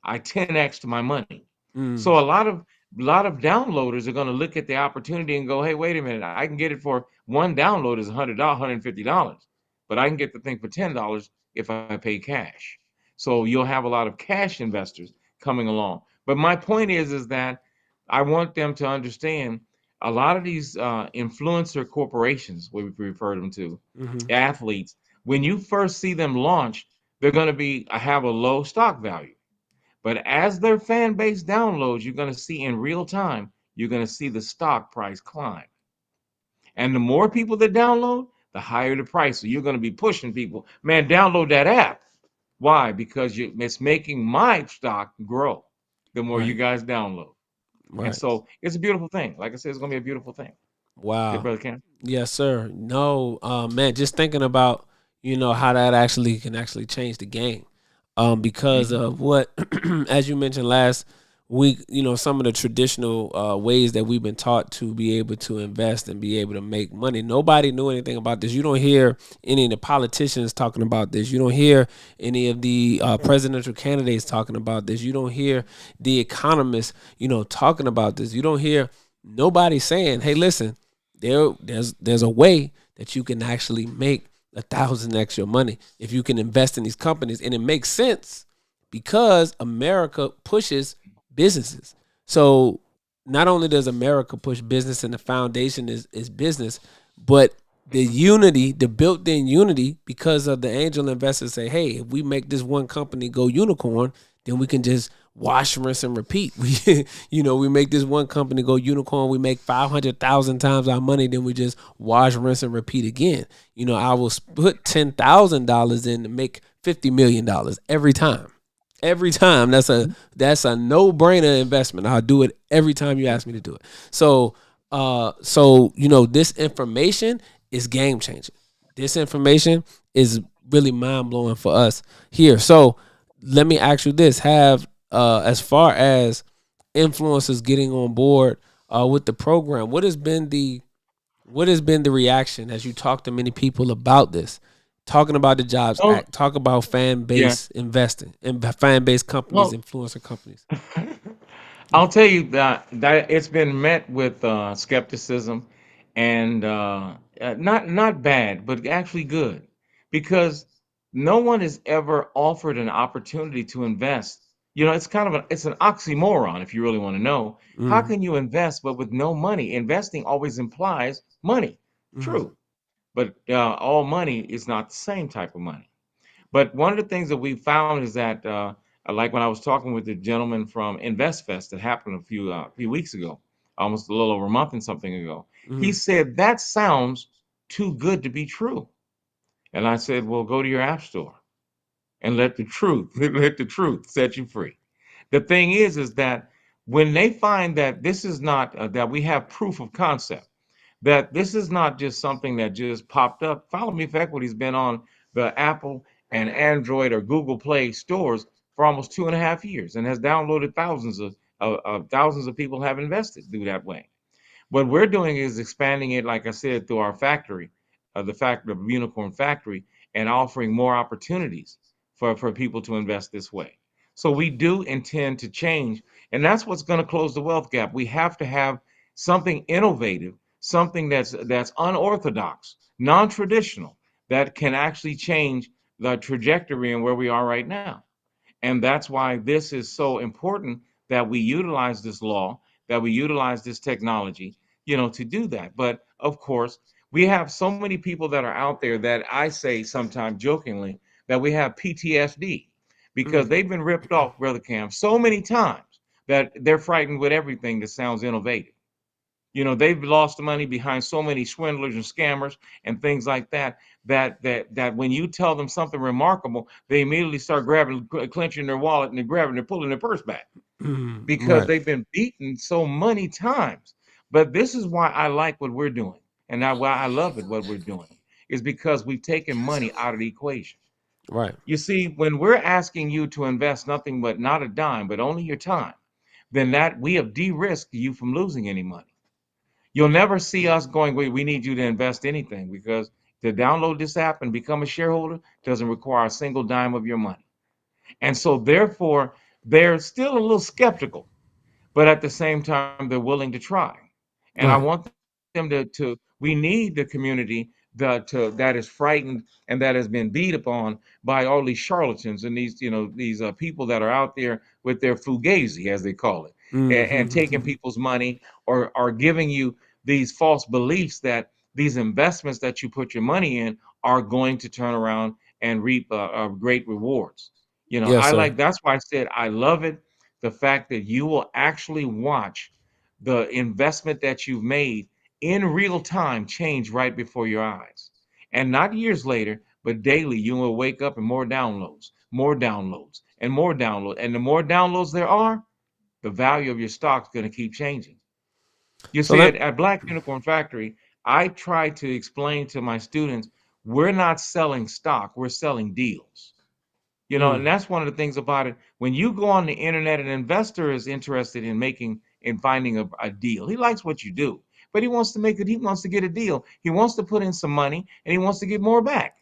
I 10x to my money. Mm, So a lot of downloaders are going to look at the opportunity and go, hey, wait a minute, I can get it for one download is $100, $150, but I can get the thing for $10 if I pay cash. So you'll have a lot of cash investors coming along. But my point is that I want them to understand a lot of these influencer corporations, what we refer them to, mm-hmm. athletes. When you first see them launch, they're going to be have a low stock value. But as their fan base downloads, you're going to see in real time, you're going to see the stock price climb. And the more people that download, the higher the price. So you're going to be pushing people, man, download that app. Why? Because it's making my stock grow the more you Right, guys download. And right. so it's a beautiful thing. Like I said, it's going to be a beautiful thing. Good, Wow. brother Cam. Yes, sir. No, man, just thinking about, how that actually can actually change the game. Because Mhm. of what, as you mentioned last week, some of the traditional ways that we've been taught to be able to invest and be able to make money. Nobody knew anything about this. You don't hear any of the politicians talking about this. You don't hear any of the presidential candidates talking about this. You don't hear the economists, talking about this. You don't hear nobody saying, "Hey, listen, there's a way that you can actually make 1,000x your money if you can invest in these companies," and it makes sense because America pushes businesses. So not only does America push business and the foundation is business, but the unity, the built-in unity, because of the angel investors say, hey, if we make this one company go unicorn, then we can just wash, rinse, and repeat. We make this one company go unicorn. We make 500,000 times our money. Then we just wash, rinse, and repeat again. I will put $10,000 in to make $50 million every time. Every time. That's a no brainer investment. I'll do it every time you ask me to do it. So this information is game changing. This information is really mind blowing for us here. So let me ask you this: Have as far as influencers getting on board with the program, what has been the reaction as you talk to many people about this? Talking about the Jobs Oh, Act, talk about fan yeah. base investing and fan base companies, Well, influencer companies. I'll tell you that it's been met with skepticism and not bad, but actually good, because no one has ever offered an opportunity to invest. It's an oxymoron if you really want to know. How Mm, can you invest but with no money? Investing always implies money. mm, True, but all money is not the same type of money. But one of the things that we found is that, like when I was talking with the gentleman from InvestFest that happened a few weeks ago, almost a little over a month and something ago, he mm, said that sounds too good to be true. And I said, well, go to your app store and let the truth let the truth set you free. The thing is that when they find that this is not that we have proof of concept, that this is not just something that just popped up. Follow Me for Equity has been on the Apple and Android or Google Play stores for almost 2.5 years and has downloaded thousands of people have invested through that way. What we're doing is expanding it, like I said, through our factory, the factory of Unicorn Factory, and offering more opportunities for people to invest this way. So we do intend to change, and that's what's going to close the wealth gap. We have to have something innovative, something that's unorthodox, non-traditional, that can actually change the trajectory and where we are right now. And that's why this is so important that we utilize this law, that we utilize this technology, to do that. But of course, we have so many people that are out there that I say sometimes jokingly that we have PTSD because mm. they've been ripped off, Brother Cam, so many times that they're frightened with everything that sounds innovative. They've lost money behind so many swindlers and scammers and things like that. That when you tell them something remarkable, they immediately start grabbing, clenching their wallet and they're pulling their purse back because Right, they've been beaten so many times. But this is why I like what we're doing, and why I love it. What we're doing is because we've taken money out of the equation. right, You see, when we're asking you to invest nothing but not a dime, but only your time, then that we have de-risked you from losing any money. You'll never see us going, wait, we need you to invest anything, because to download this app and become a shareholder doesn't require a single dime of your money. And so therefore, they're still a little skeptical, but at the same time, they're willing to try. And I Right. want them to we need the community that is frightened and that has been beat upon by all these charlatans and these people that are out there with their fugazi, as they call it, and taking Hmm. people's money, or are giving you these false beliefs that these investments that you put your money in are going to turn around and reap great rewards. Yes, I sir. like, that's why I said I love it, the fact that you will actually watch the investment that you've made in real time change right before your eyes. And not years later, but daily, you will wake up and more downloads, more downloads, and more downloads. And the more downloads there are, the value of your stock's going to keep changing. You So see, let at Black Unicorn Factory, I try to explain to my students, we're not selling stock, we're selling deals. And mm, that's one of the things about it. When you go on the internet, an investor is interested in finding a deal. He likes what you do, but he wants to make it, he wants to get a deal. He wants to put in some money and he wants to get more back.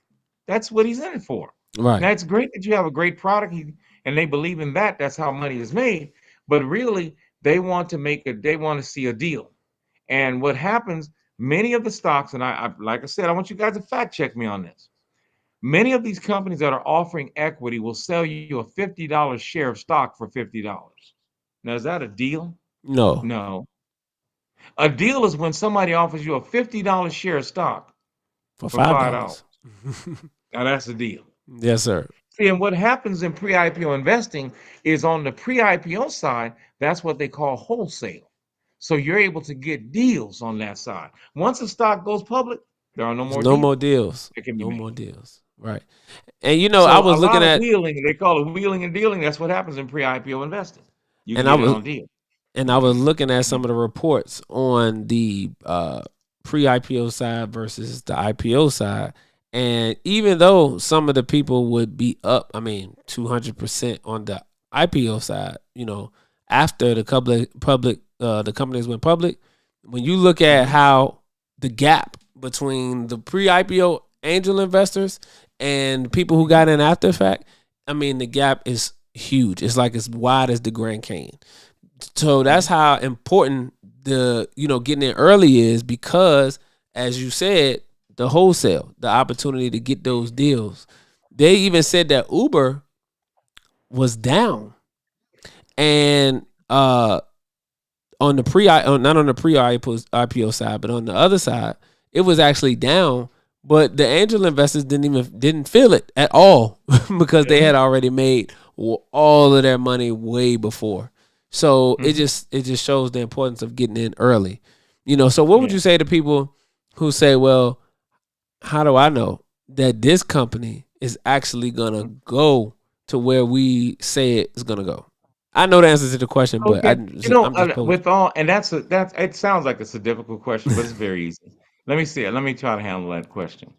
That's what he's in it for. right. Now, it's great that you have a great product, and they believe in that. That's how money is made. But really, they want to see a deal. And what happens, many of the stocks, and like I said, I want you guys to fact check me on this. Many of these companies that are offering equity will sell you a $50 share of stock for $50. Now, is that a deal? No, No. A deal is when somebody offers you a $50 share of stock for for $5. $5. Now, that's a deal. Yes, sir. See, and what happens in pre-IPO investing is, on the pre-IPO side, that's what they call wholesale. So you're able to get deals on that side. Once a stock goes public, there are no There's more no more deals deals. that can be No more made. deals. Right. And I So was a looking lot of at wheeling, they call it wheeling and dealing. That's what happens in pre-IPO investing. You can and I get in was on a deal. looking at some of the reports on the pre-IPO side versus the IPO side. And even though some of the people would be up, I mean, 200% on the IPO side, after the companies went public, when you look at Mhm. how the gap between the pre-IPO angel investors and people who got in after the fact, I mean, the gap is huge. It's like as wide as the Grand Canyon. So that's Mhm. how important the getting in early is, because as you said, the wholesale, the opportunity to get those deals. They even said that Uber was down, and on the not on the pre IPO side, but on the other side, it was actually down. But the angel investors didn't feel it at all because they Mhm. had already made all of their money way before. So it Mhm. just shows the importance of getting in early. So what would Yeah. you say to people who say, "Well, how do I know that this company is actually gonna go to where we say it's gonna go?" I know the answer to the question, but Okay. I'm just posing. With all, and that's it sounds like it's a difficult question, but it's very easy. Let me see it. Let me try to handle that question.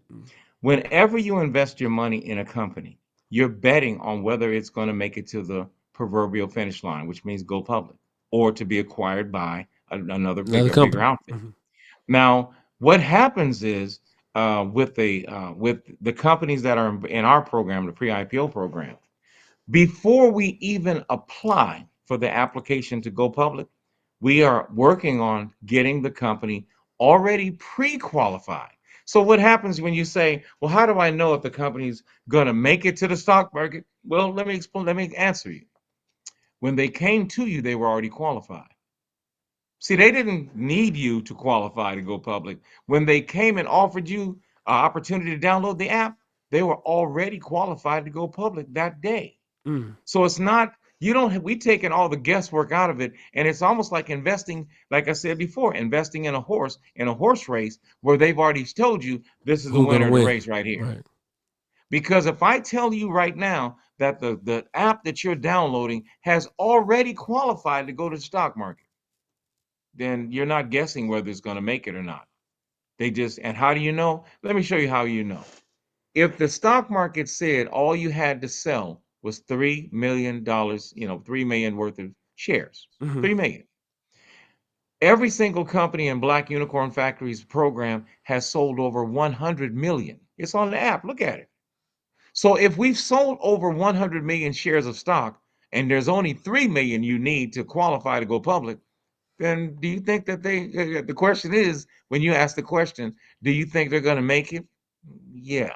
Whenever you invest your money in a company, you're betting on whether it's going to make it to the proverbial finish line, which means go public, or to be acquired by another Another bigger company. outfit. Mhm. Now, what happens is, with the companies that are in our program, the pre-IPO program, before we even apply for the application to go public, we are working on getting the company already pre-qualified. So what happens when you say, well, how do I know if the company's going to make it to the stock market? Well, let me explain, let me answer you. When they came to you, they were already qualified. See, they didn't need you to qualify to go public. When they came and offered you an opportunity to download the app, they were already qualified to go public that day. Mm. So it's not, you don't we taken all the guesswork out of it, and it's almost like investing, like I said before, investing in a horse race where they've already told you this is the Who gonna winner of the win? race right here. Right. Because if I tell you right now that the app that you're downloading has already qualified to go to the stock market, then you're not guessing whether it's going to make it or not. And how do you know? Let me show you how you know. If the stock market said all you had to sell was $3 million, 3 million worth of shares, Hmm. 3 million. Every single company in Black Unicorn Factory's program has sold over 100 million. It's on the app. Look at it. So if we've sold over 100 million shares of stock and there's only 3 million you need to qualify to go public, then do you think that the question is, when you ask the question, do you think they're going to make it? Yeah.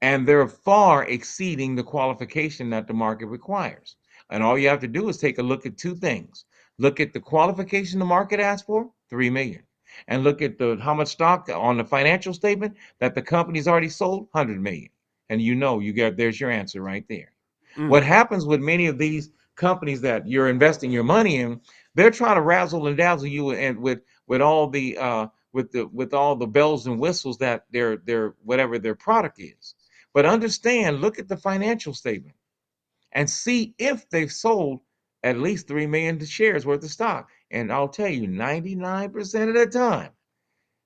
And they're far exceeding the qualification that the market requires. And all you have to do is take a look at two things. Look at the qualification the market asked for, 3 million. And look at the how much stock on the financial statement that the company's already sold, 100 million. And there's your answer right there. Mm. What happens with many of these companies that you're investing your money in, they're trying to razzle and dazzle you and with all the with all the bells and whistles that their whatever their product is. But understand, look at the financial statement and see if they've sold at least 3 million shares worth of stock. And I'll tell you, 99% of the time,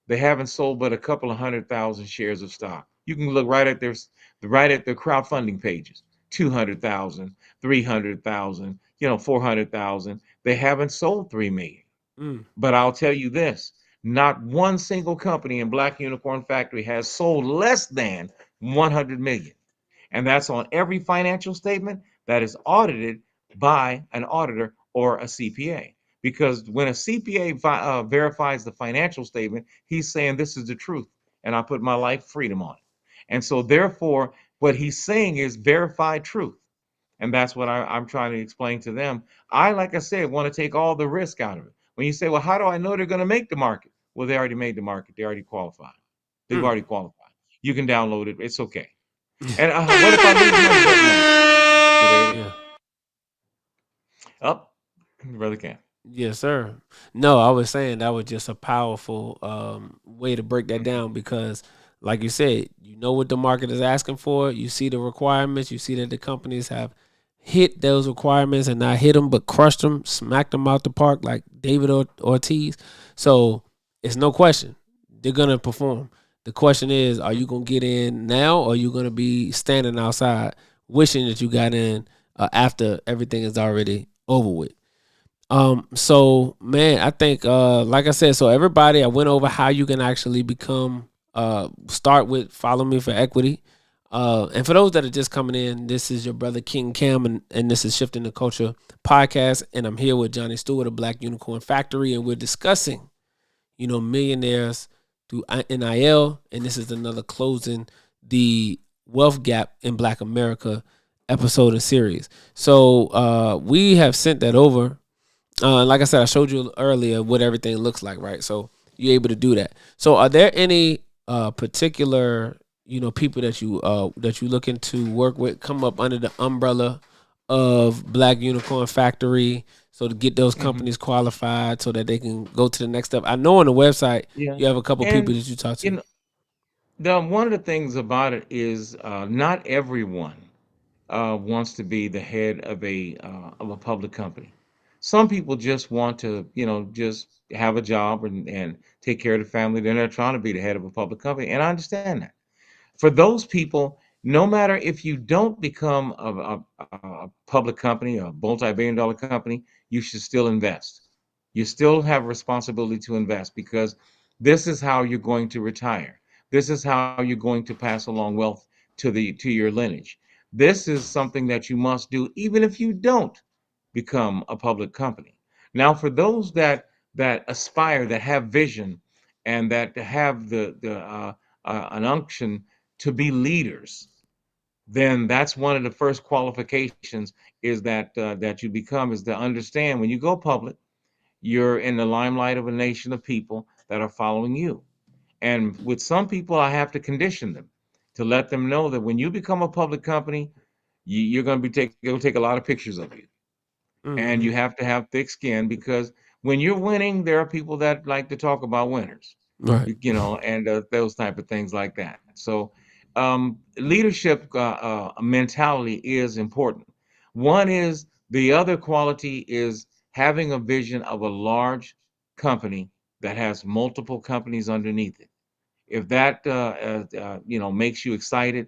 they haven't sold but a couple of 100,000 shares of stock. You can look right at their crowdfunding pages. 200,000, 300,000, 400,000. They haven't sold 3 million. Mm. But I'll tell you this, not one single company in Black Unicorn Factory has sold less than 100 million. And that's on every financial statement that is audited by an auditor or a CPA. Because when a CPA verifies the financial statement, he's saying this is the truth, and I put my life freedom on it. And so, therefore, what he's saying is verified truth. And that's what I'm trying to explain to them. Like I said, want to take all the risk out of it. When you say, well, how do I know they're going to make the market? Well, they already made the market. They already qualified. They've Mm. already qualified. You can download it. It's okay. And what if I lose money betting on it? So there it is. Yeah. Up, brother Cam. Yes, sir. No, I was saying that was just a powerful way to break that Mhm. down because, like you said, you know what the market is asking for. You see the requirements. You see that the companies have hit those requirements and not hit them, but crushed them, smacked them out the park like David Ortiz. So it's no question they're gonna perform. The question is, are you gonna get in now, or are you gonna be standing outside wishing that you got in after everything is already over with? So man, I think like I said, so everybody, I went over how you can actually become start with Follow Me for Equity. And for those that are just coming in, this is your brother King Cam, and this is Shifting the Culture podcast, and I'm here with Johnny Stewart of Black Unicorn Factory, and we're discussing, millionaires through NIL, and this is another closing the wealth gap in Black America episode and series. So we have sent that over. Like I said, I showed you earlier what everything looks like, right? So you're able to do that. So are there any particular people that you looking to work with, come up under the umbrella of Black Unicorn Factory, so to get those Mhm. companies qualified so that they can go to the next step? I know on the website Yeah. you have a couple people And that you talk you to. know, one of the things about it is not everyone wants to be the head of a public company. Some people just want to, just have a job and take care of the family. They're not trying to be the head of a public company, and I understand that. For those people, no matter if you don't become a public company, a multi-billion-dollar company, you should still invest. You still have a responsibility to invest because this is how you're going to retire. This is how you're going to pass along wealth to your lineage. This is something that you must do even if you don't become a public company. Now, for those that aspire, that have vision, and that have the an unction to be leaders, then that's one of the first qualifications is that you become is to understand when you go public, you're in the limelight of a nation of people that are following you. And with some people, I have to condition them to let them know that when you become a public company, you're going to it'll take a lot of pictures of you, and Mm-hmm. you have to have thick skin because when you're winning, there are people that like to talk about winners, Right. and those type of things like that. So, leadership mentality is important. One is the other quality is having a vision of a large company that has multiple companies underneath it. If that makes you excited,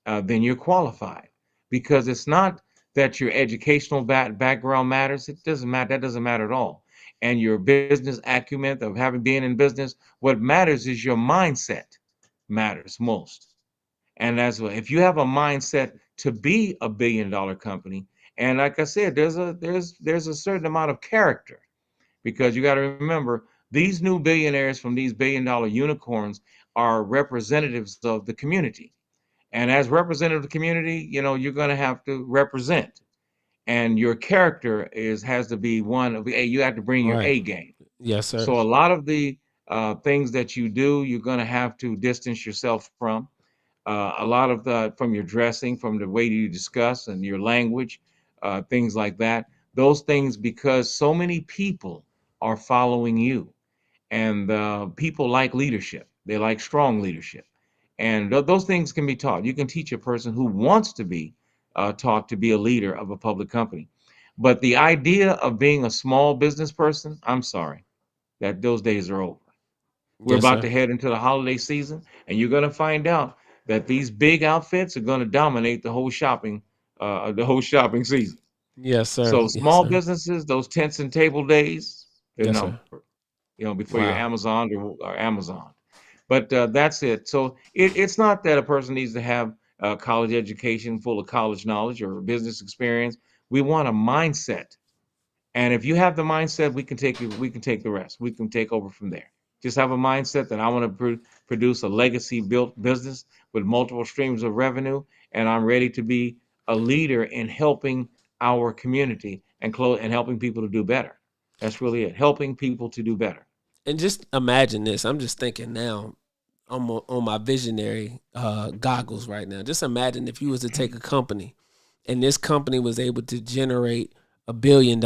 then you're qualified because it's not that your educational background matters. It doesn't matter. That doesn't matter at all. and your business acumen of having been in business. What matters is your mindset matters most. And that's what, if you have a mindset to be a billion-dollar company, and like I said, there's a certain amount of character, because you got to remember these new billionaires from these billion-dollar unicorns are representatives of the community. And as representative of the community, you're going to have to represent, and your character has to be one of the, you have to bring your Right. A game. Yes, sir. So a lot of the things that you do, you're going to have to distance yourself from. A lot of the, from your dressing, from the way you discuss and your language, things like that. Those things, because so many people are following you, and people like leadership. They like strong leadership, and those things can be taught. You can teach a person who wants to be taught to be a leader of a public company. But the idea of being a small business person, I'm sorry, that those days are over. We're Yes, about to sir. head into the holiday season, and you're going to find out that these big outfits are going to dominate the whole shopping season. Yes, sir. So Yes, small sir. businesses, those tents and table days, they're Yes, sir. numbered, before you're Wow. Amazon or Amazon. But that's it. So it's not that a person needs to have a college education full of college knowledge or business experience. We want a mindset, and if you have the mindset, we can take the rest. We can take over from there. Just have a mindset that I want to produce a legacy built business with multiple streams of revenue, and I'm ready to be a leader in helping our community and helping people to do better. That's really it. Helping people to do better. And just imagine this. I'm just thinking now on my visionary goggles right now. Just imagine if you was to take a company and this company was able to generate $1 billion,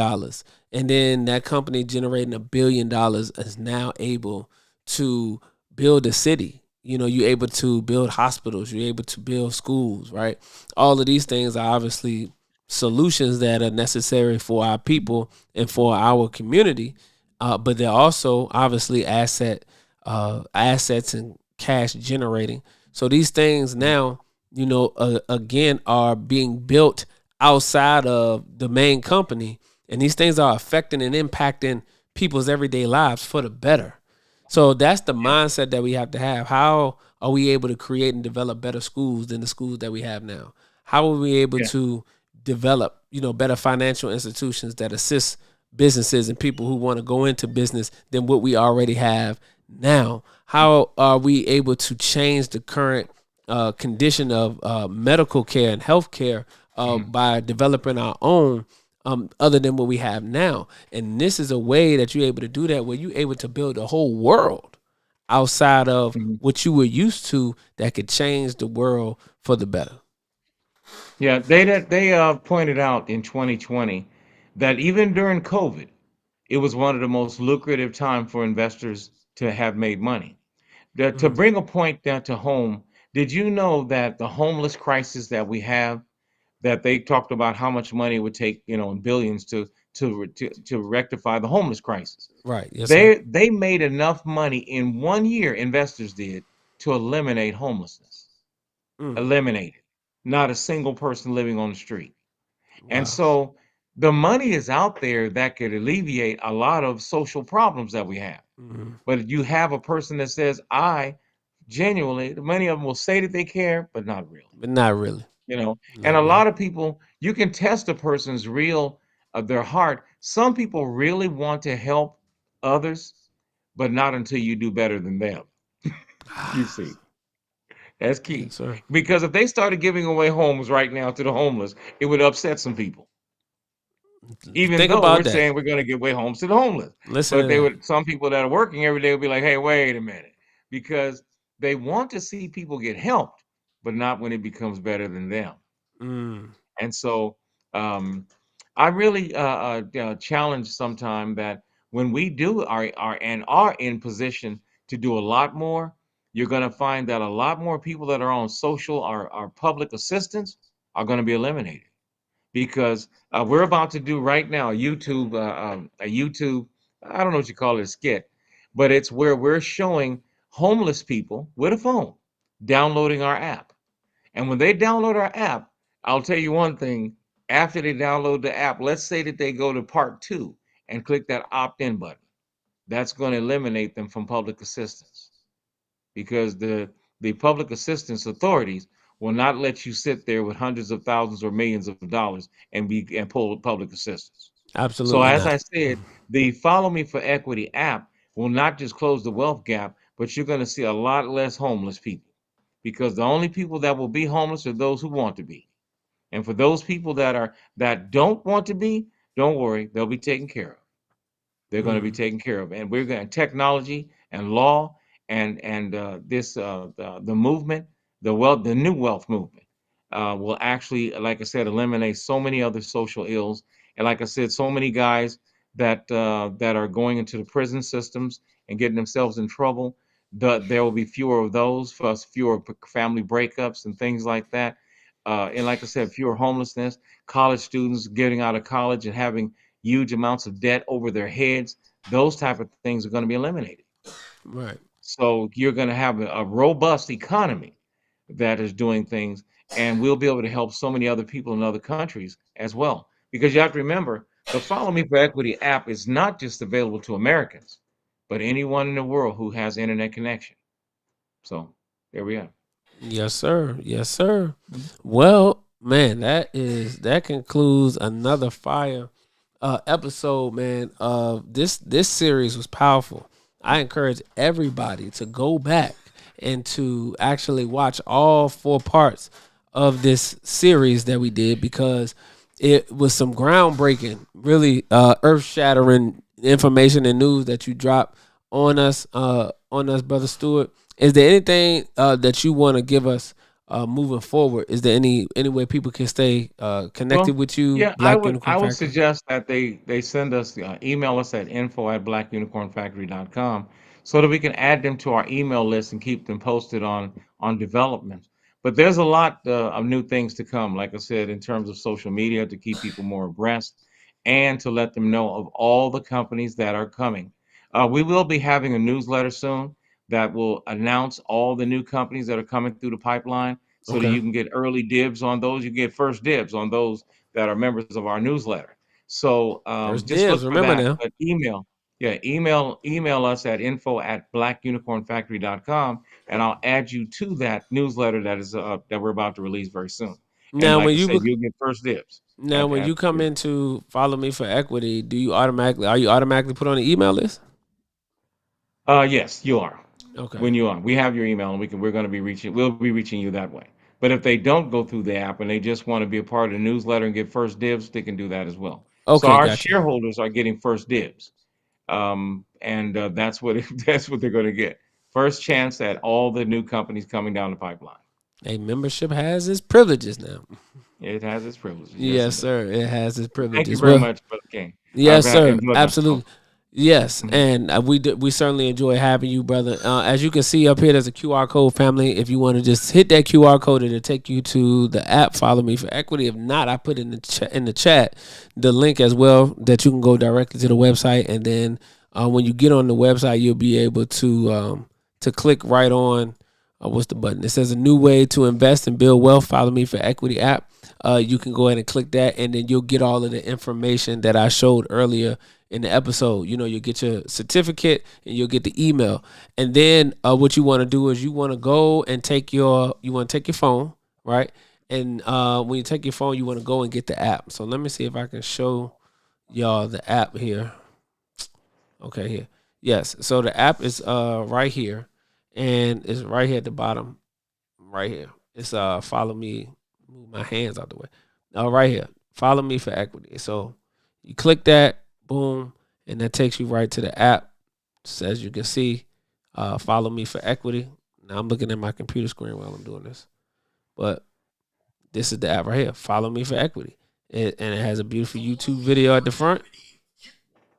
and then that company generating $1 billion is now able to build a city. You're able to build hospitals, you're able to build schools, right? All of these things are obviously solutions that are necessary for our people and for our community, but they're also obviously assets and cash generating. So these things now, again, are being built outside of the main company, and these things are affecting and impacting people's everyday lives for the better. So that's the Yeah. mindset that we have to have. How are we able to create and develop better schools than the schools that we have now? How are we able Yeah. to develop, better financial institutions that assist businesses and people who want to go into business than what we already have now? How are we able to change the current condition of medical care and health care Mhm. by developing our own, other than what we have now? And this is a way that you're able to do that, where you're able to build a whole world outside of Mhm. what you were used to, that could change the world for the better. Yeah, they pointed out in 2020 that even during COVID, it was one of the most lucrative time for investors to have made money. To Mhm. bring a point down to home, did you know that the homeless crisis that we have, that they talked about how much money it would take, in billions to rectify the homeless crisis? Right. Yes, sir. They made enough money in 1 year, investors did, to eliminate homelessness. Mm. Eliminate it. Not a single person living on the street. And Wow. so the money is out there that could alleviate a lot of social problems that we have. Mhm. But you have a person that says, I genuinely, many of them will say that they care, but not really, But not really. and Not a really. lot of people, you can test a person's real, their heart. Some people really want to help others, but not until you do better than them. You see, that's Yes, key. sir. Because if they started giving away homes right now to the homeless, it would upset some people, even Think though we're about that. saying we're going to give away homes to the homeless. Listen But to that. some people that are working every day would be like, hey, wait a minute, because they want to see people get helped, but not when it becomes better than them. Mm. And so I really challenge sometime that when we do are in position to do a lot more, you're going to find that a lot more people that are on social or public assistance are going to be eliminated, because we're about to do right now a YouTube, I don't know what you call it, a skit, but it's where we're showing homeless people with a phone downloading our app. And when they download our app, I'll tell you one thing, after they download the app, let's say that they go to part two and click that opt-in button. That's going to eliminate them from public assistance, because the public assistance authorities will not let you sit there with hundreds of thousands or millions of dollars and pull public assistance. So Absolutely as not. I said, the Follow Me for Equity app will not just close the wealth gap, but you're going to see a lot less homeless people, because the only people that will be homeless are those who want to be. And for those people that don't want to be, don't worry, they'll be taken care of. They're going to be taken care of, and we're going to technology and law and this the movement, the new wealth movement, will actually, like I said, eliminate so many other social ills, and like I said, so many guys that are going into the prison systems and getting themselves in trouble. There will be fewer of those, plus fewer family breakups and things like that. And like I said, fewer homelessness, college students getting out of college and having huge amounts of debt over their heads. Those type of things are going to be eliminated. Right. So you're going to have a robust economy that is doing things, and we'll be able to help so many other people in other countries as well. Because you have to remember, the Follow Me for Equity app is not just available to Americans, but anyone in the world who has internet connection. So there we are. Yes, sir. Yes, sir. Well, man, that concludes another fire episode, man. This series was powerful. I encourage everybody to go back and to actually watch all 4 parts of this series that we did, because it was some groundbreaking, really earth shattering information and news that you dropped on us, Brother Stewart. Is there anything that you want to give us moving forward? Is there any way people can stay connected Well, with you, yeah, Black Unicorn I would Factory? suggest that they send us email us at info@blackunicornfactory.com, so that we can add them to our email list and keep them posted on developments. But there's a lot of new things to come, like I said, in terms of social media, to keep people more abreast and to let them know of all the companies that are coming. We will be having a newsletter soon that will announce all the new companies that are coming through the pipeline, so that Okay. you can get early dibs on those. You get first dibs on those that are members of our newsletter. So First just dibs. look for Remember that. now. But email us at info@blackunicornfactory.com, and I'll add you to that newsletter that we're about to release very soon. And Now like when I you said, bec- you'll get first dibs now when at you come into Follow Me for Equity, are you automatically put on the email list? yes, you are. Okay. When you are, we have your email, and we'll be reaching you that way. But if they don't go through the app and they just want to be a part of the newsletter and get first dibs, they can do that as well. So Okay, our gotcha. shareholders are getting first dibs, and that's what that's what they're going to get. First chance at all the new companies coming down the pipeline. A membership has its privileges now. It has its privileges. Yes, Yes, it does. sir. It has its Thank you privileges. very Well, much, Brother King. yes, sir. Enjoyed myself. Absolutely. Yes, Mhm. and we certainly enjoy having you, brother. As you can see up here, there's a QR code, family. If you want to just hit that QR code, it'll take you to the app. Follow Me for Equity. If not, I put in the chat the link as well, that you can go directly to the website, and then when you get on the website, you'll be able to click right on. What's the button? It says a new way to invest and build wealth. Follow Me for Equity app. You can go ahead and click that, and then you'll get all of the information that I showed earlier in the episode. You'll get your certificate and you'll get the email. And then what you want to do is you want to go and take your phone, right? And when you take your phone, you want to go and get the app. So let me see if I can show y'all the app here. Okay, here. Yes. So the app is right here, and it's right here at the bottom, right here. It's Follow Me. Move my hands out the way. Right here. Follow Me for Equity. So you click that, boom, and that takes you right to the app. So as you can see, Follow Me for Equity. Now I'm looking at my computer screen while I'm doing this, but this is the app right here. Follow Me for Equity, and it has a beautiful YouTube video at the front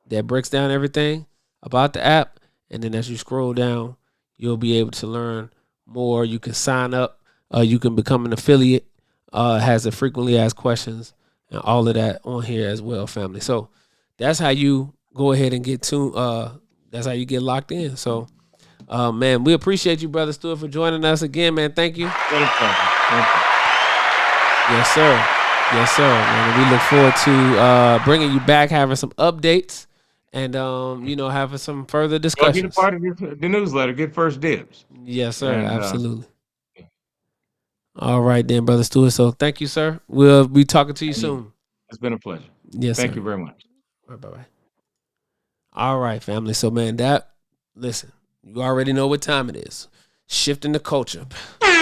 that breaks down everything about the app. And then as you scroll down, you'll be able to learn more. You can sign up. You can become an affiliate. Has a frequently asked questions and all of that on here as well, family. So that's how you go ahead and get to. That's how you get locked in. So, man, we appreciate you, Brother Stewart, for joining us again, man. Thank you. Thank you. Yes, sir. Yes, sir. Man, we look forward to bringing you back, having some updates and have some further Well, get a discussions. part of the newsletter. Get first dibs. Yes, sir. And Absolutely. All right, then, Brother Stewart. So thank you, sir. We'll be talking to you soon. it's been a pleasure. Yes, Thank sir. you very much. All right, bye-bye. All right, family. So, man, listen, you already know what time it is. Shifting the culture. Man,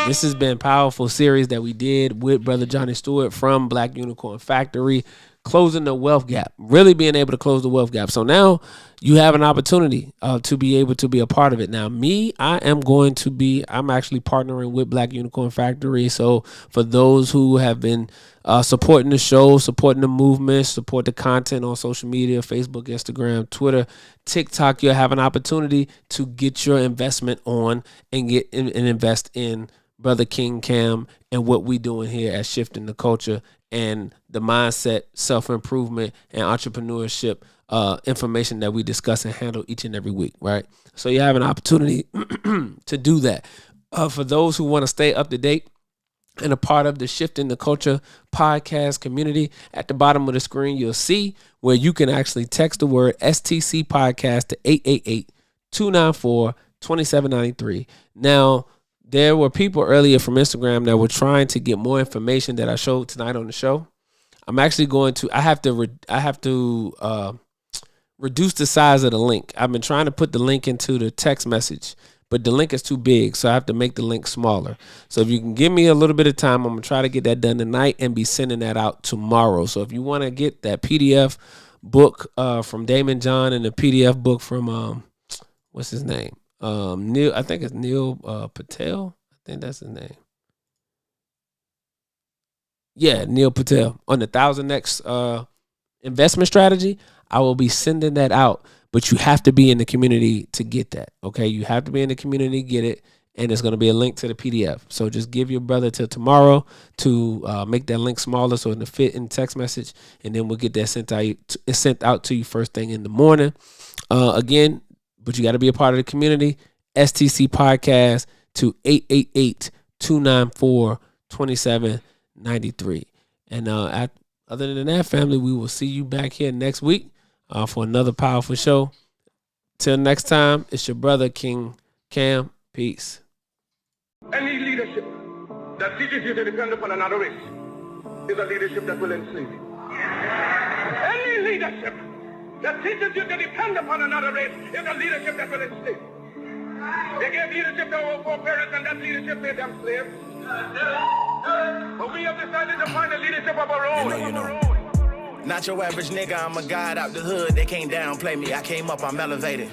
this has been a powerful series that we did with Brother Johnny Stewart from Black Unicorn Factory, closing the wealth gap, really being able to close the wealth gap. So now you have an opportunity to be able to be a part of it. Now, I'm actually partnering with Black Unicorn Factory. So for those who have been supporting the show, supporting the movement, support the content on social media, Facebook, Instagram, Twitter, TikTok, you'll have an opportunity to get your investment on and invest in Brother King Cam and what we doing here at Shifting the Culture and the mindset, self-improvement, and entrepreneurship information that we discuss and handle each and every week, right? So you have an opportunity to do that. For those who want to stay up to date and a part of the Shifting the Culture podcast community, at the bottom of the screen, you'll see where you can actually text the word STC podcast to 888-294-2793. Now, there were people earlier from Instagram that were trying to get more information that I showed tonight on the show. I'm actually going to, I have to reduce the size of the link. I've been trying to put the link into the text message, but the link is too big, so I have to make the link smaller. So if you can give me a little bit of time, I'm going to try to get that done tonight and be sending that out tomorrow. So if you want to get that PDF book from Damon John and the PDF book from, what's his name? Neil, I think it's Neil Patel. I think that's his name. Yeah, Neil Patel on the 1000X investment strategy. I will be sending that out, but you have to be in the community to get that. Okay, you have to be in the community, get it, and it's going to be a link to the PDF. So just give your brother till tomorrow to make that link smaller so it'll fit in text message, and then we'll get that sent out to you first thing in the morning. Again. But you got to be a part of the community. STC Podcast to 888-294-2793. And other than that, family, we will see you back here next week for another powerful show. Till next time, it's your brother, King Cam. Peace. Any leadership that teaches you to depend upon another race is a leadership that will enslave you. Any leadership that teaches you to depend upon another race is a leadership that will enslave you. They gave leadership to our foreparents, and that leadership made them slaves. But we have decided to find a leadership of our own. Not your average nigga, I'm a god out the hood. They can't downplay me. I came up, I'm elevated.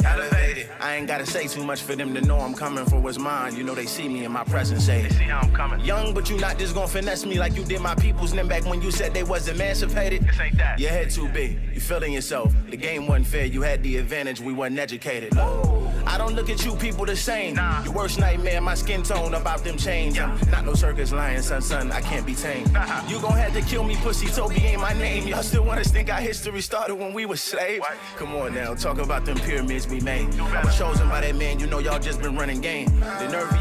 I ain't gotta say too much for them to know I'm coming for what's mine. You know they see me in my presence, say they see how I'm coming. Young, but you not just gonna finesse me like you did my peoples. Then back when you said they was emancipated. This ain't that. Your head too big, you feeling yourself. The game wasn't fair, you had the advantage, we wasn't educated. I don't look at you people the same. Nah. Your worst nightmare, my skin tone about them chains. Yeah. Not no circus lion, son, I can't be tamed. You gon' have to kill me, pussy, Toby ain't my name. Y'all still want us think our history started when we were slaves? What? Come on now, talk about them pyramids we made. I was chosen by that man, you know y'all just been running game. The nerve